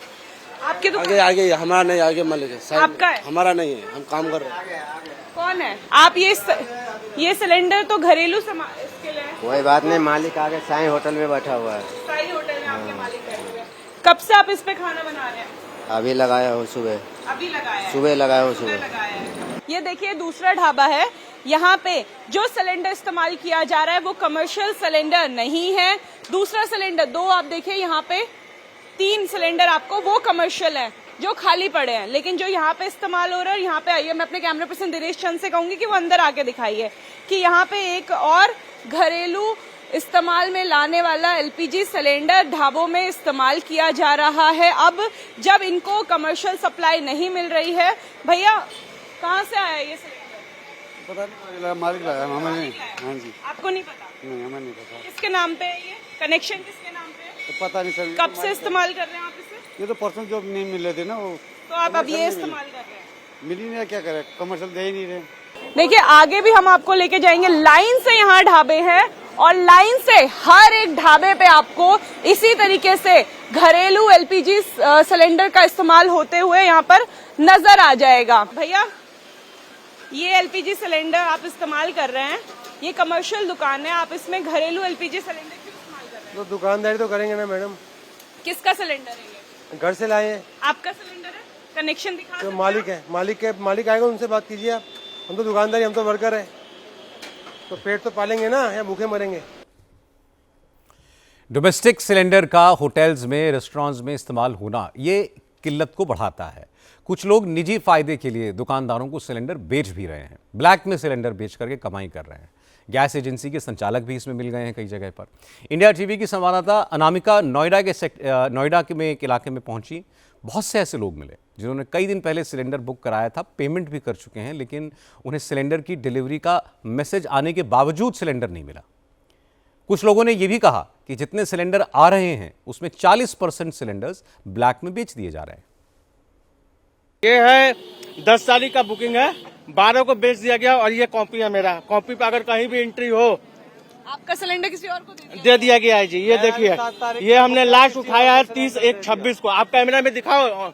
आपकी दुकान? आगे हमारा नहीं, आगे मालिक है। आपका है? हमारा नहीं है, हम काम कर रहे हैं। कौन है आप? ये सिलेंडर तो घरेलू इसके लिए है। कोई बात नहीं, मालिक आगे साई होटल में बैठा हुआ है। साई होटल में आपके मालिक बैठे हुए हैं। कब से आप इस पे खाना बना रहे हैं? अभी लगाया हो सुबह। अभी लगाया है? सुबह लगाया हो सुबह। लगाया है। ये देखिए दूसरा ढाबा है, यहाँ पे जो सिलेंडर इस्तेमाल किया जा रहा है वो कमर्शियल सिलेंडर नहीं है। दूसरा सिलेंडर, दो आप देखिए यहाँ पे 3 सिलेंडर आपको वो कमर्शियल है जो खाली पड़े हैं, लेकिन जो यहाँ पे इस्तेमाल हो रहा है, यहाँ पे आइए, मैं अपने कैमरा पर्सन दिनेश चंद से कहूंगी कि वो अंदर आके दिखाइए कि यहाँ पे एक और घरेलू इस्तेमाल में लाने वाला एलपीजी सिलेंडर ढाबों में इस्तेमाल किया जा रहा है। अब जब इनको कमर्शियल सप्लाई नहीं मिल रही है, भैया कहाँ से आया ये सिलेंडर? पता नहीं, मालिक लाया, हमें नहीं। हाँ जी। आपको नहीं पता? नहीं, हमें नहीं पता। किसके नाम पे है ये? कनेक्शन किसके नाम पे है? तो पता नहीं सर। कब से इस्तेमाल कर रहे हैं आप इसे? ये तो पर्सन जो नहीं मिल रहे थे ना, वो तो आप अब ये इस्तेमाल कर रहे हैं? मिल ही नहीं, क्या करे, कमर्शियल दे ही नहीं रहे। देखिए आगे भी हम आपको लेके जाएंगे। लाइन से यहाँ ढाबे हैं और लाइन से हर एक ढाबे पे आपको इसी तरीके से घरेलू एलपीजी सिलेंडर का इस्तेमाल होते हुए यहाँ पर नजर आ जाएगा। भैया, ये एलपीजी सिलेंडर आप इस्तेमाल कर रहे हैं, ये कमर्शियल दुकान है, आप इसमें घरेलू एलपीजी सिलेंडर क्यों इस्तेमाल कर रहे हैं? तो दुकानदारी तो करेंगे ना मैडम। किसका सिलेंडर है ये? घर से लाए हैं। आपका सिलेंडर है? कनेक्शन दिखा तो मालिक है, मालिक आएगा, उनसे बात कीजिए आप। हम तो दुकानदारी, हम तो वर्कर है, तो पेट तो पालेंगे ना, या भूखे मरेंगे। डोमेस्टिक सिलेंडर का होटल्स में, रेस्टोरेंट्स में इस्तेमाल होना ये किल्लत को बढ़ाता है। कुछ लोग निजी फायदे के लिए दुकानदारों को सिलेंडर बेच भी रहे हैं, ब्लैक में सिलेंडर बेच करके कमाई कर रहे हैं। गैस एजेंसी के संचालक भी इसमें मिल गए हैं कई जगह पर। इंडिया टीवी की संवाददाता अनामिका नोएडा के में एक इलाके में पहुंची। बहुत से ऐसे लोग मिले जिन्होंने कई दिन पहले सिलेंडर बुक कराया था, पेमेंट भी कर चुके हैं, लेकिन उन्हें सिलेंडर की डिलीवरी का मैसेज आने के बावजूद सिलेंडर नहीं मिला। कुछ लोगों ने यह भी कहा कि जितने सिलेंडर आ रहे हैं उसमें 40% सिलेंडर्स ब्लैक में बेच दिए जा रहे हैं। ये है 10 तारीख का बुकिंग है, 12 को बेच दिया गया, और ये कॉपी है मेरा। कॉपी पे अगर कहीं भी एंट्री हो, आपका सिलेंडर किसी और को दे दिया गया है जी। ये देखिए, ये हमने लास्ट उठाया है 30/1/26 को। आप कैमरा में दिखाओ,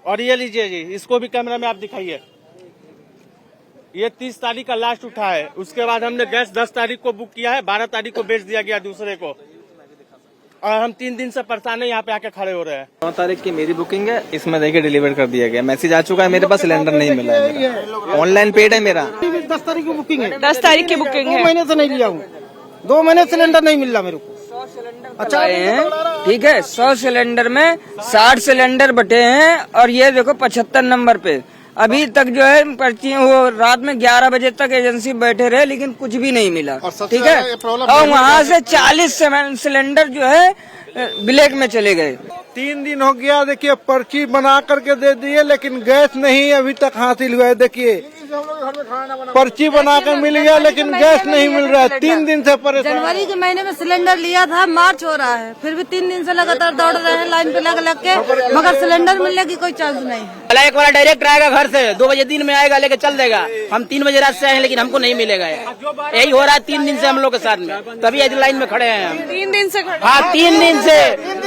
और ये लीजिए जी, इसको भी कैमरा में आप दिखाइए। ये 30 तारीख का लास्ट उठा है। उसके बाद हमने गैस 10 तारीख को बुक किया है, 12 तारीख को बेच दिया गया दूसरे को, और हम 3 दिन से परेशान है, यहाँ पे आके खड़े हो रहे हैं। 9 तारीख की मेरी बुकिंग है, इसमें देखिए डिलीवर कर दिया गया, मैसेज आ चुका है, मेरे पास सिलेंडर नहीं मिला है, ऑनलाइन पेड है मेरा। 10 तारीख की बुकिंग है। 10 तारीख की बुकिंग है। 2 महीने से नहीं लिया हूँ, 2 महीने सिलेंडर नहीं मिल रहा मेरे को। अच्छा है, ठीक है, 100 सिलेंडर में 60 सिलेंडर बटे हैं, और ये देखो 75 नंबर पे अभी तक जो है पर्ची, वो रात में 11 बजे तक एजेंसी बैठे रहे, लेकिन कुछ भी नहीं मिला, ठीक है। और वहाँ से 40 सिलेंडर जो है ब्लैक में चले गए। 3 दिन हो गया, देखिए पर्ची बना करके दे दिए, लेकिन गैस नहीं अभी तक हासिल हुआ है। देखिए पर्ची बना कर मिल गया, लेकिन गैस नहीं मिल रहा है। 3 दिन से परेशान। जनवरी के महीने में सिलेंडर लिया था, मार्च हो रहा है, फिर भी 3 दिन से लगातार दौड़ रहे हैं लाइन पे लग के, मगर सिलेंडर मिलने की कोई चांस नहीं है। ब्लैक वाला डायरेक्ट आएगा घर से, 2 बजे दिन में आएगा, लेके चल देगा। हम 3 बजे रात से आए हैं, लेकिन हमको नहीं मिलेगा। यही हो रहा है 3 दिन से हम लोग के साथ में, तभी ऐसी लाइन में खड़े हैं हम। 3 दिन से खड़े? हाँ, 3 दिन से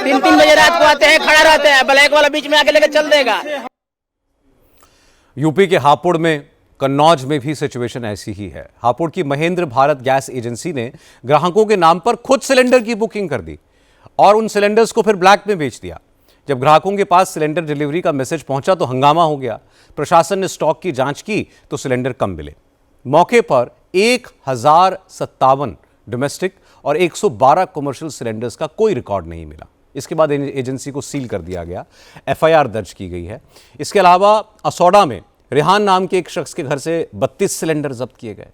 3 बजे रात को आते हैं, खड़ा रहते हैं, ब्लैक वाला बीच में आके लेके चल देगा। यूपी के हापुड़ में, कन्नौज में भी सिचुएशन ऐसी ही है। हापुड़ की महेंद्र भारत गैस एजेंसी ने ग्राहकों के नाम पर खुद सिलेंडर की बुकिंग कर दी और उन सिलेंडर्स को फिर ब्लैक में बेच दिया। जब ग्राहकों के पास सिलेंडर डिलीवरी का मैसेज पहुंचा तो हंगामा हो गया। प्रशासन ने स्टॉक की जांच की तो सिलेंडर कम मिले। मौके पर 1057 डोमेस्टिक और 112 कमर्शियल सिलेंडर्स का कोई रिकॉर्ड नहीं मिला। इसके बाद एजेंसी को सील कर दिया गया, एफआईआर दर्ज की गई है। इसके अलावा असौड़ा में रेहान नाम के एक शख्स के घर से 32 सिलेंडर जब्त किए गए।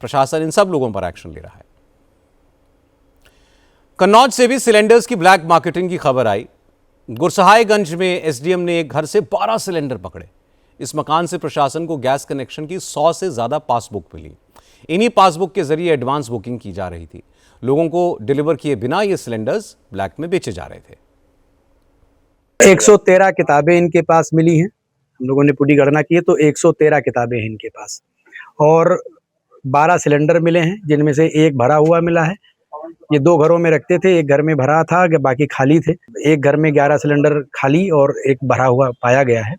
प्रशासन इन सब लोगों पर एक्शन ले रहा है। कन्नौज से भी सिलेंडर्स की ब्लैक मार्केटिंग की खबर आई। गुरसहायगंज में एसडीएम ने एक घर से 12 सिलेंडर पकड़े। इस मकान से प्रशासन को गैस कनेक्शन की 100 से ज्यादा पासबुक मिली। इन्हीं पासबुक के जरिए एडवांस बुकिंग की जा रही थी। लोगों को डिलीवर किए बिना ये सिलेंडर्स ब्लैक में बेचे जा रहे थे। 113 किताबें इनके पास मिली हैं। हम लोगों ने पूरी गणना की है तो 113 किताबें हैं इनके पास और 12 सिलेंडर मिले हैं, जिनमें से एक भरा हुआ मिला है। ये 2 घरों में रखते थे, एक घर में भरा था, बाकी खाली थे। एक घर में 11 सिलेंडर खाली और एक भरा हुआ पाया गया है।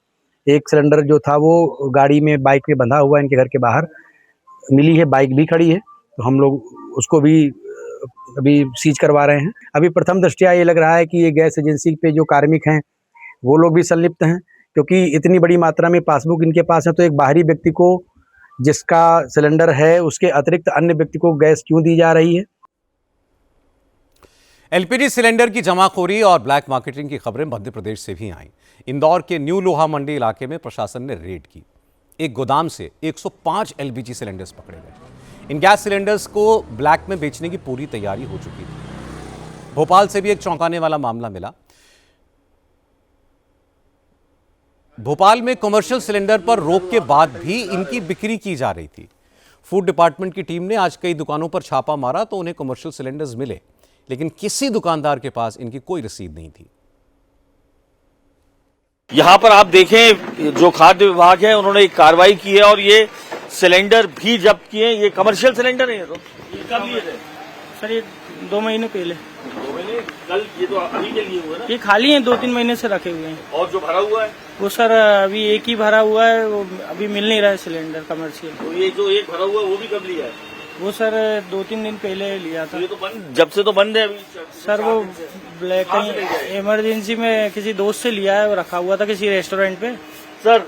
एक सिलेंडर जो था वो गाड़ी में बाइक में बंधा हुआ इनके घर के बाहर मिली है, बाइक भी खड़ी है, तो हम लोग उसको भी अभी सीज करवा रहे हैं। अभी प्रथम दृष्टया ये लग रहा है कि ये गैस एजेंसी पे जो कार्मिक हैं वो लोग भी संलिप्त हैं, क्योंकि इतनी बड़ी मात्रा में पासबुक इनके पास है, तो एक बाहरी व्यक्ति को जिसका सिलेंडर है उसके अतिरिक्त अन्य व्यक्ति को गैस क्यों दी जा रही है। एलपीजी सिलेंडर की जमाखोरी और ब्लैक मार्केटिंग की खबरें मध्य प्रदेश से भी आईं। इंदौर के न्यू लोहा मंडी इलाके में प्रशासन ने रेड की। एक गोदाम से 105 एलपीजी सिलेंडर्स पकड़े गए। इन गैस सिलेंडर्स को ब्लैक में बेचने की पूरी तैयारी हो चुकी थी। भोपाल से भी एक चौंकाने वाला मामला मिला। भोपाल में कमर्शियल सिलेंडर पर रोक के बाद भी इनकी बिक्री की जा रही थी। फूड डिपार्टमेंट की टीम ने आज कई दुकानों पर छापा मारा तो उन्हें कमर्शियल सिलेंडर्स मिले, लेकिन किसी दुकानदार के पास इनकी कोई रसीद नहीं थी। यहाँ पर आप देखें जो खाद्य विभाग है उन्होंने एक कार्रवाई की है और ये सिलेंडर भी जब्त किए। ये कमर्शियल सिलेंडर है। तो ये कब लिए थे सर? ये 2 महीने पहले। 2 महीने? कल ये तो अभी के लिए हुआ ना? ये खाली हैं, 2-3 महीने से रखे हुए हैं। और जो भरा हुआ है वो सर अभी एक ही भरा हुआ है, वो अभी मिल नहीं रहा है सिलेंडर कमर्शियल। तो ये जो एक भरा हुआ है वो भी कब लिया है? वो सर 2-3 दिन पहले लिया था। ये तो बंद, जब से तो बंद है अभी सर। वो ब्लैक कहीं इमरजेंसी में किसी दोस्त से लिया है, वो रखा हुआ था किसी रेस्टोरेंट पे। सर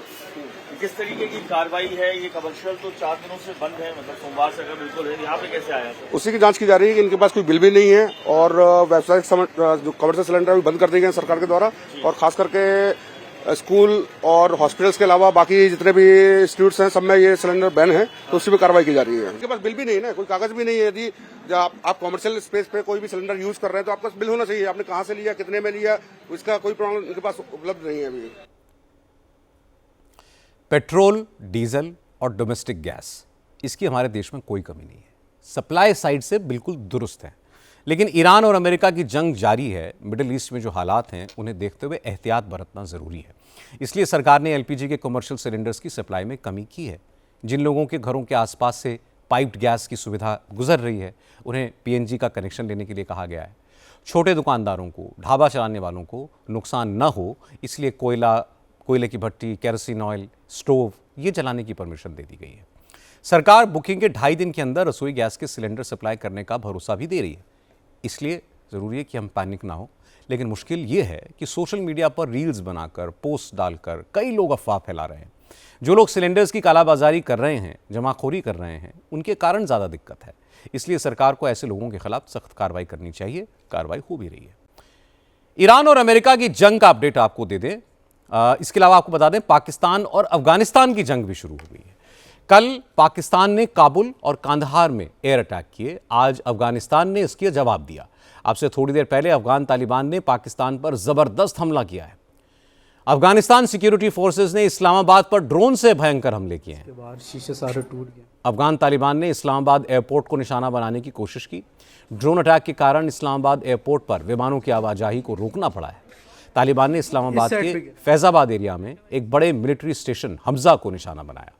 किस तरीके की कार्रवाई है? ये कमर्शियल तो 4 दिनों से बंद है, मतलब सोमवार से अगर बिल्कुल है, यहाँ पे कैसे आया? उसी की जांच की जा रही है कि इनके पास कोई बिल भी नहीं है और व्यावसायिक जो कमर्शियल सिलेंडर भी बंद कर दिए गए सरकार के द्वारा, और खास करके स्कूल और हॉस्पिटल्स के अलावा बाकी जितने भी इंस्टीट्यूट्स हैं सब में ये सिलेंडर बैन है, तो उसी पे कार्रवाई की जा रही है। इनके पास बिल भी नहीं है ना, कोई कागज भी नहीं है। यदि आप कमर्शियल स्पेस पे कोई भी सिलेंडर यूज कर रहे हैं तो आपका बिल होना चाहिए, आपने कहाँ से लिया, कितने में लिया, इसका कोई प्रॉब्लम इनके पास उपलब्ध नहीं है अभी। पेट्रोल, डीजल और डोमेस्टिक गैस, इसकी हमारे देश में कोई कमी नहीं है। सप्लाई साइड से बिल्कुल दुरुस्त है, लेकिन ईरान और अमेरिका की जंग जारी है। मिडिल ईस्ट में जो हालात हैं उन्हें देखते हुए एहतियात बरतना ज़रूरी है। इसलिए सरकार ने एलपीजी के कमर्शियल सिलेंडर्स की सप्लाई में कमी की है। जिन लोगों के घरों के आसपास से पाइप्ड गैस की सुविधा गुजर रही है उन्हें पीएनजी का कनेक्शन लेने के लिए कहा गया है। छोटे दुकानदारों को, ढाबा चलाने वालों को नुकसान न हो इसलिए कोयले की भट्टी, केरोसिन ऑयल, स्टोव ये जलाने की परमिशन दे दी गई है। सरकार बुकिंग के 2.5 दिन के अंदर रसोई गैस के सिलेंडर सप्लाई करने का भरोसा भी दे रही है। इसलिए ज़रूरी है कि हम पैनिक ना हो, लेकिन मुश्किल ये है कि सोशल मीडिया पर रील्स बनाकर, पोस्ट डालकर कई लोग अफवाह फैला रहे हैं। जो लोग सिलेंडर्स की कालाबाजारी कर रहे हैं, जमाखोरी कर रहे हैं, उनके कारण ज़्यादा दिक्कत है। इसलिए सरकार को ऐसे लोगों के खिलाफ सख्त कार्रवाई करनी चाहिए। कार्रवाई हो भी रही है। ईरान और अमेरिका की जंग का अपडेट आपको दे दें। इसके अलावा आपको बता दें पाकिस्तान और अफगानिस्तान की जंग भी शुरू हो गई है। कल पाकिस्तान ने काबुल और कांधार में एयर अटैक किए। आज अफगानिस्तान ने इसका जवाब दिया। आपसे थोड़ी देर पहले अफगान तालिबान ने पाकिस्तान पर जबरदस्त हमला किया है। अफगानिस्तान सिक्योरिटी फोर्सेस ने इस्लामाबाद पर ड्रोन से भयंकर हमले किए हैं। शीशे सारे टूट गए। अफगान तालिबान ने इस्लामाबाद एयरपोर्ट को निशाना बनाने की कोशिश की। ड्रोन अटैक के कारण इस्लामाबाद एयरपोर्ट पर विमानों की आवाजाही को रोकना पड़ा है। तालिबान ने इस्लामाबाद के फैजाबाद एरिया में एक बड़े मिलिट्री स्टेशन हमजा को निशाना बनाया।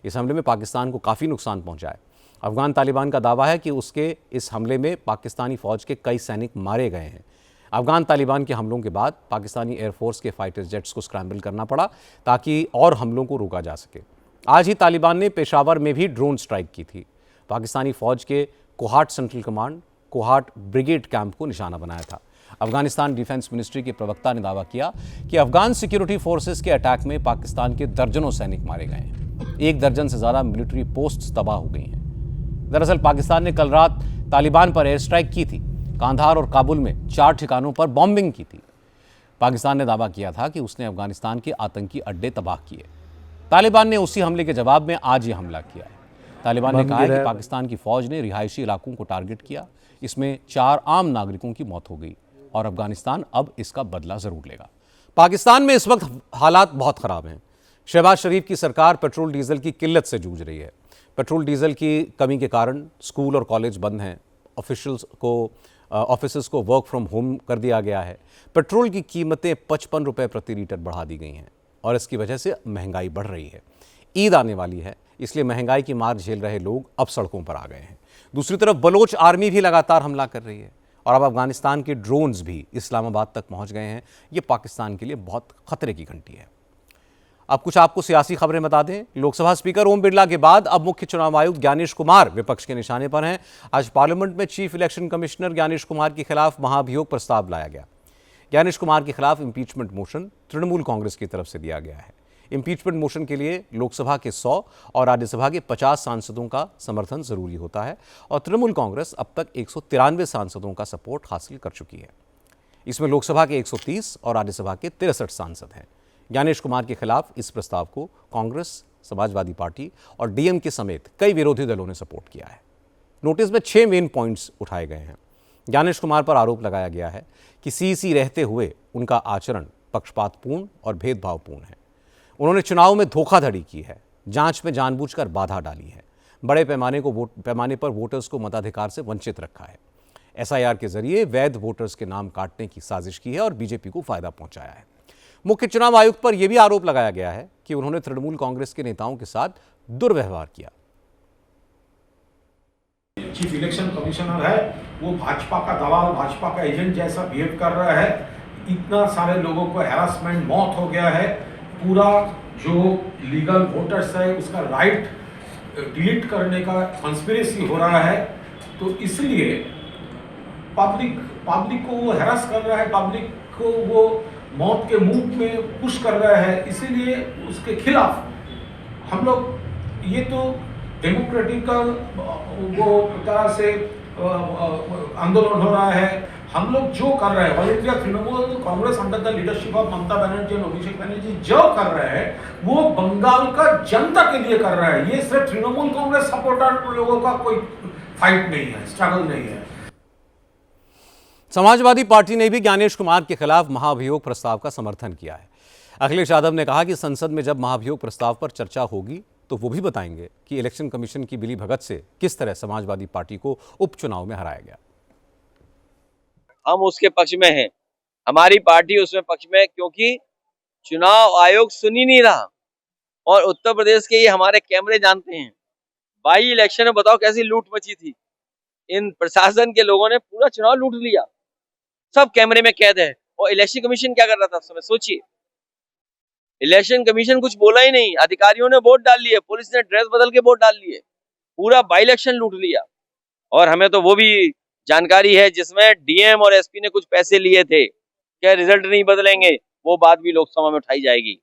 इस हमले में पाकिस्तान को काफ़ी नुकसान पहुंचा है। अफगान तालिबान का दावा है कि उसके इस हमले में पाकिस्तानी फौज के कई सैनिक मारे गए हैं। अफगान तालिबान के हमलों के बाद पाकिस्तानी एयरफोर्स के फाइटर जेट्स को स्क्रैम्बल करना पड़ा ताकि और हमलों को रोका जा सके। आज ही तालिबान ने पेशावर में भी ड्रोन स्ट्राइक की थी। पाकिस्तानी फौज के Kohat central command, Kohat brigade camp को निशाना बनाया था। अफगानिस्तान डिफेंस मिनिस्ट्री के प्रवक्ता ने दावा किया कि अफगान सिक्योरिटी फोर्सेस के अटैक में पाकिस्तान के दर्जनों सैनिक मारे गए हैं। 1 दर्जन से ज़्यादा मिलिट्री पोस्ट्स तबाह हो गई हैं। दरअसल पाकिस्तान ने कल रात तालिबान पर एयर स्ट्राइक की थी। कांधार और काबुल में 4 ठिकानों पर बॉम्बिंग की थी। पाकिस्तान ने दावा किया था कि उसने अफगानिस्तान के आतंकी अड्डे तबाह किए। तालिबान ने उसी हमले के जवाब में आज ये हमला किया है। तालिबान ने कहा है कि पाकिस्तान की फौज ने रिहायशी इलाकों को टारगेट किया, इसमें 4 आम नागरिकों की मौत हो गई और अफगानिस्तान अब इसका बदला जरूर लेगा। पाकिस्तान में इस वक्त हालात बहुत खराब हैं। शहबाज शरीफ की सरकार पेट्रोल डीजल की किल्लत से जूझ रही है। पेट्रोल डीजल की कमी के कारण स्कूल और कॉलेज बंद हैं। ऑफिसेस को वर्क फ्रॉम होम कर दिया गया है। पेट्रोल की कीमतें 55 रुपये प्रति लीटर बढ़ा दी गई हैं और इसकी वजह से महंगाई बढ़ रही है। ईद आने वाली है, इसलिए महंगाई की मार झेल रहे लोग अब सड़कों पर आ गए हैं। दूसरी तरफ बलोच आर्मी भी लगातार हमला कर रही है और अब अफगानिस्तान के ड्रोन्स भी इस्लामाबाद तक पहुंच गए हैं। ये पाकिस्तान के लिए बहुत खतरे की घंटी है। अब कुछ आपको सियासी खबरें बता दें। लोकसभा स्पीकर ओम बिरला के बाद अब मुख्य चुनाव आयुक्त ज्ञानेश कुमार विपक्ष के निशाने पर हैं। आज पार्लियामेंट में chief election commissioner Gyanesh Kumar के खिलाफ महाभियोग प्रस्ताव लाया गया। ज्ञानेश कुमार के खिलाफ इंपीचमेंट मोशन तृणमूल कांग्रेस की तरफ से दिया गया है। इंपीचमेंट मोशन के लिए लोकसभा के 100 और राज्यसभा के 50 सांसदों का समर्थन जरूरी होता है और तृणमूल कांग्रेस अब तक 193 सांसदों का सपोर्ट हासिल कर चुकी है। इसमें लोकसभा के 130 और राज्यसभा के 63 सांसद हैं। ज्ञानेश कुमार के खिलाफ इस प्रस्ताव को कांग्रेस, समाजवादी पार्टी और डीएमके समेत कई विरोधी दलों ने सपोर्ट किया है। नोटिस में 6 मेन पॉइंट्स उठाए गए हैं। ज्ञानेश कुमार पर आरोप लगाया गया है कि सीईसी रहते हुए उनका आचरण पक्षपातपूर्ण और भेदभावपूर्ण है। उन्होंने चुनाव में धोखाधड़ी की है, जांच में जानबूझकर बाधा डाली है, बड़े पैमाने पर वोटर्स को मताधिकार से वंचित रखा है, एसआईआर के जरिए वैध वोटर्स के नाम काटने की साजिश की है और बीजेपी को फायदा पहुंचाया है। मुख्य चुनाव आयुक्त पर यह भी आरोप लगाया गया है कि उन्होंने तृणमूल कांग्रेस के नेताओं के साथ दुर्व्यवहार किया। चीफ इलेक्शन कमिश्नर है वो भाजपा का दलाल, भाजपा का एजेंट जैसा बिहेव कर रहा है। इतना सारे लोगों को हैरासमेंट, मौत हो गया है। पूरा जो लीगल वोटर्स है उसका राइट डिलीट करने का कंस्पिरेसी हो रहा है। तो इसलिए पब्लिक को वो हैरास कर रहा है, पब्लिक को वो मौत के मुंह में पुश कर रहा है। इसीलिए उसके खिलाफ हम लोग, ये तो डेमोक्रेटिकल वो तरह से आंदोलन हो रहा है। हम लोग जो कर रहे हैं, all India Trinamool Congress under the leadership of Mamata Banerjee और अभिषेक बनर्जी जो कर रहे हैं वो बंगाल का जनता के लिए कर रहा है। ये सिर्फ तृणमूल कांग्रेस सपोर्टर लोगों का कोई फाइट नहीं है, स्ट्रगल नहीं है। समाजवादी पार्टी ने भी ज्ञानेश कुमार के खिलाफ महाभियोग प्रस्ताव का समर्थन किया है। अखिलेश यादव ने कहा कि संसद में जब महाभियोग प्रस्ताव पर चर्चा होगी तो वो भी बताएंगे कि इलेक्शन कमीशन की मिलीभगत से किस तरह समाजवादी पार्टी को उपचुनाव में हराया गया। हम उसके पक्ष में हैं, हमारी पार्टी उसमें पक्ष में है, क्योंकि चुनाव आयोग सुन ही नहीं रहा। और उत्तर प्रदेश के ये हमारे कैमरे जानते हैं, बाई इलेक्शन में बताओ कैसी लूट मची थी। इन प्रशासन के लोगों ने पूरा चुनाव लूट लिया, सब कैमरे में कैद है। और इलेक्शन कमीशन क्या कर रहा था उस समय, सोचिए। इलेक्शन कमीशन कुछ बोला ही नहीं, अधिकारियों ने वोट डाल लिए, पुलिस ने ड्रेस बदल के वोट डाल लिए, पूरा बाई इलेक्शन लूट लिया। और हमें तो वो भी जानकारी है जिसमें डीएम और एसपी ने कुछ पैसे लिए थे, क्या रिजल्ट नहीं बदलेंगे, वो बात भी लोकसभा में उठाई जाएगी।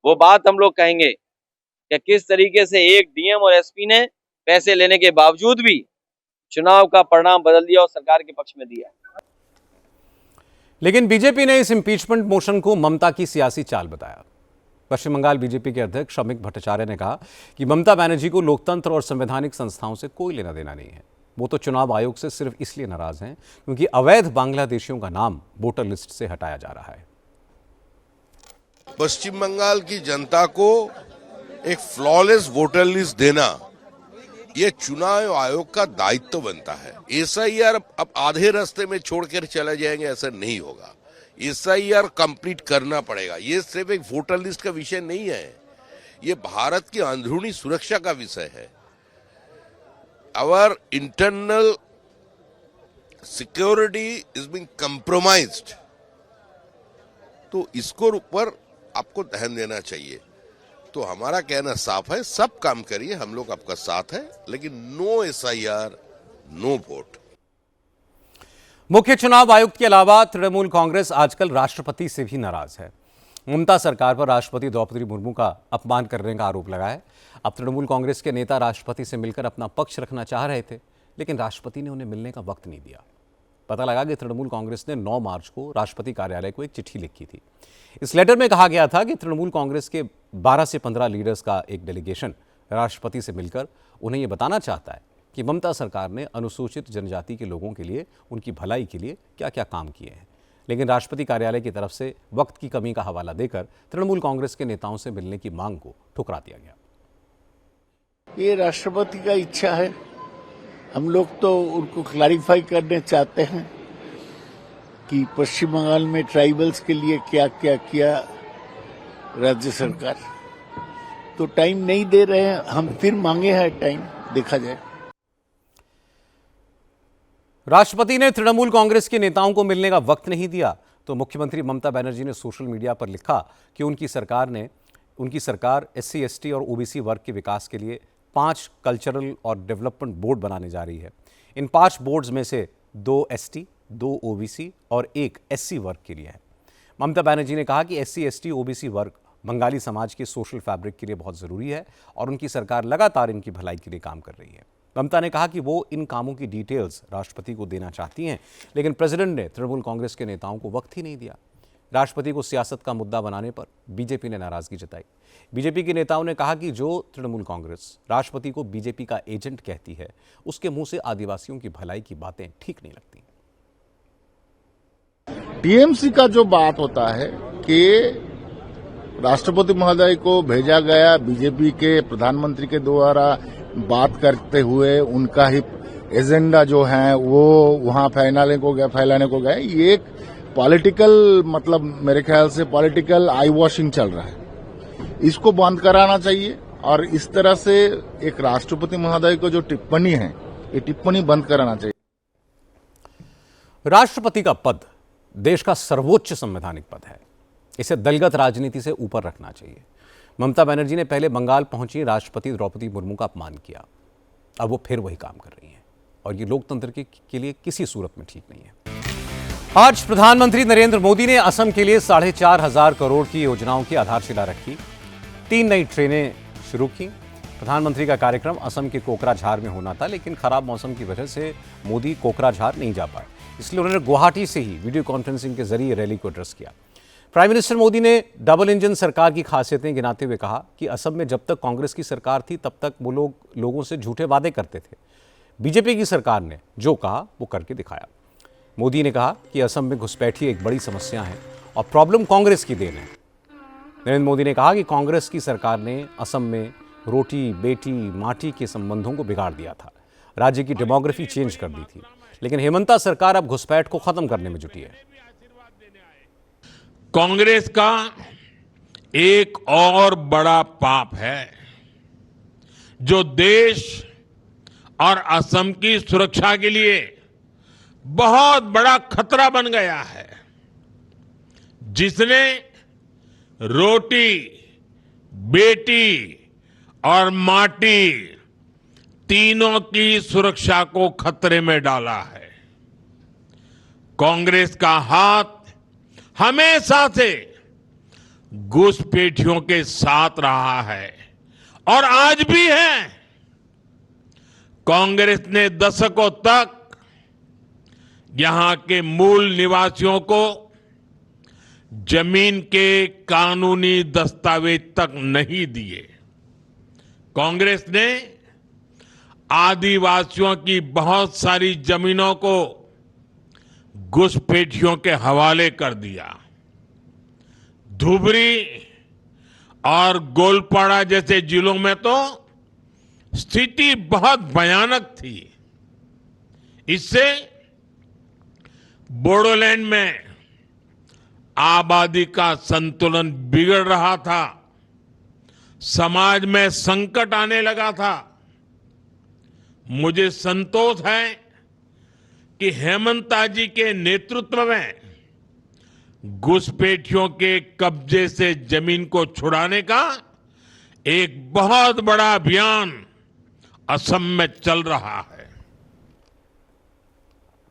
वो बात हम लोग कहेंगे कि किस तरीके से एक डीएम और एसपी ने पैसे लेने के बावजूद भी चुनाव का परिणाम बदल दिया और सरकार के पक्ष में दिया। लेकिन बीजेपी ने इस इंपीचमेंट मोशन को ममता की सियासी चाल बताया। पश्चिम बंगाल बीजेपी के अध्यक्ष अमित भट्टाचार्य ने कहा कि ममता बनर्जी को लोकतंत्र और संवैधानिक संस्थाओं से कोई लेना देना नहीं है। वो तो चुनाव आयोग से सिर्फ इसलिए नाराज हैं क्योंकि अवैध बांग्लादेशियों का नाम वोटर लिस्ट से हटाया जा रहा है। पश्चिम बंगाल की जनता को एक फ्लॉलेस वोटर लिस्ट देना ये चुनाव आयोग का दायित्व बनता है। एसआईआर अब आधे रास्ते में छोड़कर चले जाएंगे, ऐसा नहीं होगा। एसआईआर कंप्लीट करना पड़ेगा। ये सिर्फ एक वोटर लिस्ट का विषय नहीं है, ये भारत की अंदरूनी सुरक्षा का विषय है। Our internal security is being compromised। तो इसको ऊपर आपको ध्यान देना चाहिए। तो हमारा कहना साफ है, सब काम करिए, हम लोग आपका साथ है, लेकिन नो एसआईआर, नो वोट। मुख्य चुनाव आयुक्त के अलावा तृणमूल कांग्रेस आजकल राष्ट्रपति से भी नाराज है। ममता सरकार पर राष्ट्रपति द्रौपदी मुर्मू का अपमान करने का आरोप लगा है। अब तृणमूल कांग्रेस के नेता राष्ट्रपति से मिलकर अपना पक्ष रखना चाह रहे थे, लेकिन राष्ट्रपति ने उन्हें मिलने का वक्त नहीं दिया। पता लगा कि तृणमूल कांग्रेस ने 9 मार्च को राष्ट्रपति कार्यालय को एक चिट्ठी लिखी थी। इस लेटर में कहा गया था कि तृणमूल कांग्रेस के 12 से 15 लीडर्स का एक डेलीगेशन राष्ट्रपति से मिलकर उन्हें यह बताना चाहता है कि ममता सरकार ने अनुसूचित जनजाति के लोगों के लिए, उनकी भलाई के लिए क्या क्या काम किए हैं। लेकिन राष्ट्रपति कार्यालय की तरफ से वक्त की कमी का हवाला देकर तृणमूल कांग्रेस के नेताओं से मिलने की मांग को ठुकरा दिया गया। ये राष्ट्रपति का इच्छा है, हम लोग तो उनको क्लैरिफाई करने चाहते हैं कि पश्चिम बंगाल में ट्राइबल्स के लिए क्या क्या किया राज्य सरकार। तो टाइम नहीं दे रहे हैं, हम फिर मांगे हैं टाइम, देखा जाए। राष्ट्रपति ने तृणमूल कांग्रेस के नेताओं को मिलने का वक्त नहीं दिया तो मुख्यमंत्री ममता बनर्जी ने सोशल मीडिया पर लिखा कि उनकी सरकार SC, ST और OBC वर्ग के विकास के लिए 5 कल्चरल और डेवलपमेंट बोर्ड बनाने जा रही है। इन 5 बोर्ड्स में से 2 ST, 2 OBC और 1 SC वर्ग के लिए है। ममता बनर्जी ने कहा कि SC, ST, OBC वर्ग बंगाली समाज के सोशल फैब्रिक के लिए बहुत ज़रूरी है और उनकी सरकार लगातार इनकी भलाई के लिए काम कर रही है। ममता ने कहा कि वो इन कामों की डिटेल्स राष्ट्रपति को देना चाहती हैं, लेकिन प्रेसिडेंट ने तृणमूल कांग्रेस के नेताओं को वक्त ही नहीं दिया। राष्ट्रपति को सियासत का मुद्दा बनाने पर बीजेपी ने नाराजगी जताई। बीजेपी के नेताओं ने कहा कि जो तृणमूल कांग्रेस राष्ट्रपति को बीजेपी का एजेंट कहती है, उसके मुंह से आदिवासियों की भलाई की बातें ठीक नहीं लगती। टीएमसी का जो बात होता है कि राष्ट्रपति महोदय को भेजा गया बीजेपी के प्रधानमंत्री के द्वारा बात करते हुए उनका ही एजेंडा जो है वो वहां फैलाने को गए, ये एक पॉलिटिकल, मतलब मेरे ख्याल से पॉलिटिकल आई वॉशिंग चल रहा है। इसको बंद कराना चाहिए और इस तरह से एक राष्ट्रपति महोदय को जो टिप्पणी है, ये टिप्पणी बंद कराना चाहिए। राष्ट्रपति का पद देश का सर्वोच्च संवैधानिक पद है, इसे दलगत राजनीति से ऊपर रखना चाहिए। ममता बनर्जी ने पहले बंगाल पहुंची राष्ट्रपति द्रौपदी मुर्मू का अपमान किया, अब वो फिर वही काम कर रही हैं और ये लोकतंत्र के लिए किसी सूरत में ठीक नहीं है। आज प्रधानमंत्री नरेंद्र मोदी ने असम के लिए 4,500 करोड़ की योजनाओं की आधारशिला रखी, 3 नई ट्रेनें शुरू की। प्रधानमंत्री का कार्यक्रम असम के कोकराझार में होना था, लेकिन खराब मौसम की वजह से मोदी कोकराझार नहीं जा पाए, इसलिए उन्होंने गुवाहाटी से ही वीडियो कॉन्फ्रेंसिंग के जरिए रैली को एड्रेस किया। प्राइम मिनिस्टर मोदी ने डबल इंजन सरकार की खासियतें गिनाते हुए कहा कि असम में जब तक कांग्रेस की सरकार थी तब तक वो लोगों से झूठे वादे करते थे, बीजेपी की सरकार ने जो कहा वो करके दिखाया। मोदी ने कहा कि असम में घुसपैठी एक बड़ी समस्या है और प्रॉब्लम कांग्रेस की देन है। नरेंद्र मोदी ने कहा कि कांग्रेस की सरकार ने असम में रोटी बेटी माटी के संबंधों को बिगाड़ दिया था, राज्य की डेमोग्राफी चेंज कर दी थी, लेकिन हेमंता सरकार अब घुसपैठ को खत्म करने में जुटी है। कांग्रेस का एक और बड़ा पाप है जो देश और असम की सुरक्षा के लिए बहुत बड़ा खतरा बन गया है, जिसने रोटी बेटी और माटी तीनों की सुरक्षा को खतरे में डाला है। कांग्रेस का हाथ हमेशा से घुसपैठियों के साथ रहा है और आज भी है। कांग्रेस ने दशकों तक यहां के मूल निवासियों को जमीन के कानूनी दस्तावेज तक नहीं दिए। कांग्रेस ने आदिवासियों की बहुत सारी जमीनों को घुसपैठियों के हवाले कर दिया। धुबरी और गोलपाड़ा जैसे जिलों में तो स्थिति बहुत भयानक थी। इससे बोडोलैंड में आबादी का संतुलन बिगड़ रहा था, समाज में संकट आने लगा था। मुझे संतोष है कि हेमंता जी के नेतृत्व में घुसपैठियों के कब्जे से जमीन को छुड़ाने का एक बहुत बड़ा अभियान असम में चल रहा है।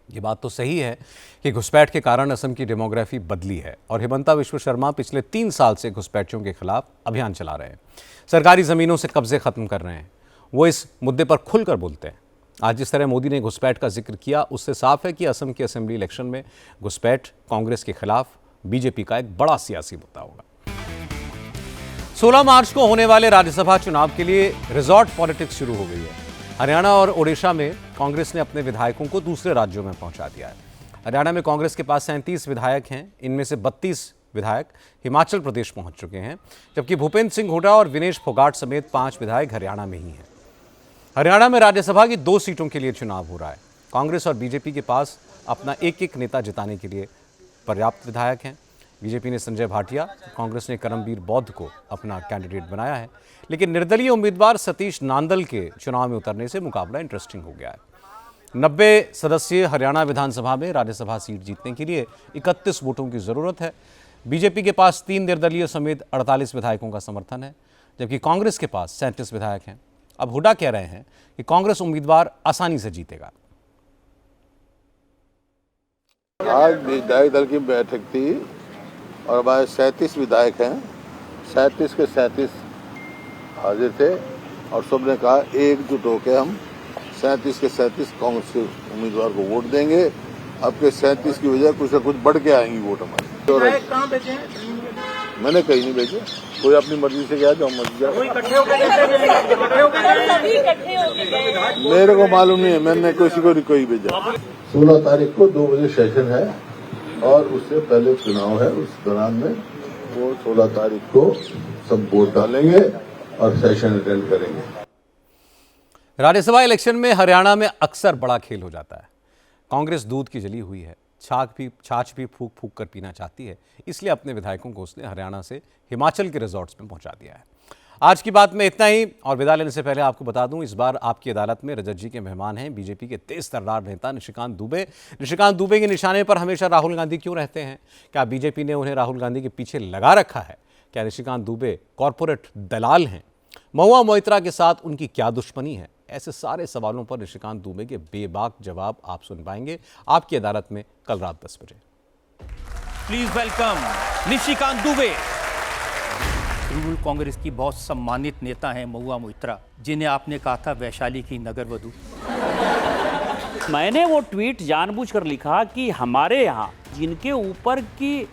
ये बात तो सही है कि घुसपैठ के कारण असम की डेमोग्राफी बदली है और हिमंता विश्व शर्मा पिछले 3 साल से घुसपैठियों के खिलाफ अभियान चला रहे हैं, सरकारी जमीनों से कब्जे खत्म कर रहे हैं। वो इस मुद्दे पर खुलकर बोलते हैं। आज जिस तरह मोदी ने घुसपैठ का जिक्र किया, उससे साफ है कि असम के असेंबली इलेक्शन में घुसपैठ कांग्रेस के खिलाफ बीजेपी का एक बड़ा सियासी मुद्दा होगा। 16 मार्च को होने वाले राज्यसभा चुनाव के लिए रिजॉर्ट पॉलिटिक्स शुरू हो गई है। हरियाणा और ओडिशा में कांग्रेस ने अपने विधायकों को दूसरे राज्यों में पहुंचा दिया है। हरियाणा में कांग्रेस के पास 37 विधायक हैं। इनमें से 32 विधायक हिमाचल प्रदेश पहुंच चुके हैं, जबकि भूपेंद्र सिंह हुड्डा और विनेश फोगाट समेत 5 विधायक हरियाणा में ही हैं। हरियाणा में राज्यसभा की 2 सीटों के लिए चुनाव हो रहा है। कांग्रेस और बीजेपी के पास अपना एक नेता जिताने के लिए पर्याप्त विधायक हैं। बीजेपी ने संजय भाटिया, कांग्रेस ने करमबीर बौद्ध को अपना कैंडिडेट बनाया है, लेकिन निर्दलीय उम्मीदवार सतीश नांदल के चुनाव में उतरने से मुकाबला इंटरेस्टिंग हो गया है। 90 सदस्यीय हरियाणा विधानसभा में राज्यसभा सीट जीतने के लिए 31 वोटों की जरूरत है। बीजेपी के पास 3 निर्दलीय समेत 48 विधायकों का समर्थन है, जबकि कांग्रेस के पास 37 विधायक हैं। अब हुड्डा कह रहे हैं कि कांग्रेस उम्मीदवार आसानी से जीतेगा। आज विधायक दल की बैठक थी और हमारे 37 विधायक हैं। 37 के 37 हाजिर थे और सबने कहा एकजुट होकर हम 37 के 37 कांग्रेस के उम्मीदवार को वोट देंगे। अब के 37 की वजह कुछ न कुछ बढ़ के आएंगी वोट हमारे। कहाँ बेचे? मैंने कहीं नहीं भेजे, कोई अपनी मर्जी से गया जो मर्जी जाए। मेरे को मालूम नहीं है, मैंने किसी को कोई भेजा। 16 तारीख को 2 बजे सेशन है और उससे पहले चुनाव है। उस दौरान में वो 16 तारीख को सब वोट डालेंगे और सेशन अटेंड करेंगे। राज्यसभा इलेक्शन में हरियाणा में अक्सर बड़ा खेल हो जाता है। कांग्रेस दूध की जली हुई है, छाछ भी फूक फूक कर पीना चाहती है, इसलिए अपने विधायकों को उसने हरियाणा से हिमाचल के रिजॉर्ट्स में पहुंचा दिया है। आज की बात में इतना ही, और विदा लेने से पहले आपको बता दूं, इस बार आपकी अदालत में रजत जी के मेहमान हैं बीजेपी के तेज तर्रार नेता निशिकांत दुबे। निशिकांत दुबे के निशाने पर हमेशा राहुल गांधी क्यों रहते हैं? क्या बीजेपी ने उन्हें राहुल गांधी के पीछे लगा रखा है? क्या निशिकांत दुबे कॉरपोरेट दलाल हैं? महुआ मोइत्रा के साथ उनकी क्या दुश्मनी है? ऐसे सारे सवालों पर निशिकांत दुबे के बेबाक जवाब आप सुन पाएंगे आपकी अदालत में कल रात 10 बजे। Please welcome Nishikant Dubey. तृणमूल कांग्रेस की बहुत सम्मानित नेता हैं महुआ मोइत्रा, जिन्हें आपने कहा था वैशाली की नगर वधू। मैंने वो ट्वीट जानबूझकर लिखा कि हमारे यहाँ जिनके ऊपर की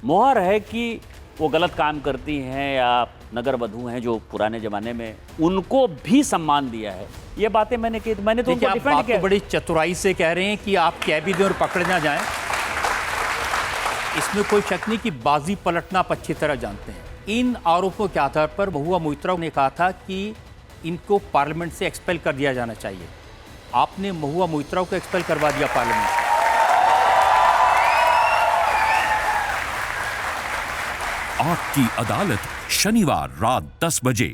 मोहर है कि वो गलत काम करती हैं या नगर वधू हैं जो पुराने जमाने में, उनको भी सम्मान दिया है। ये बातें मैंने की, मैंने तो उनको डिफेंड किया। बड़ी चतुराई से कह रहे हैं कि आप कह भी दें और पकड़ ना जाएं। इसमें कोई शक नहीं कि बाजी पलटना आप अच्छी तरह जानते हैं। इन आरोपों के आधार पर महुआ मोइत्रा ने कहा था कि इनको पार्लियामेंट से एक्सपेल कर दिया जाना चाहिए। आपने महुआ मोइत्रा को एक्सपेल करवा दिया पार्लियामेंट से। आपकी अदालत शनिवार रात 10 बजे।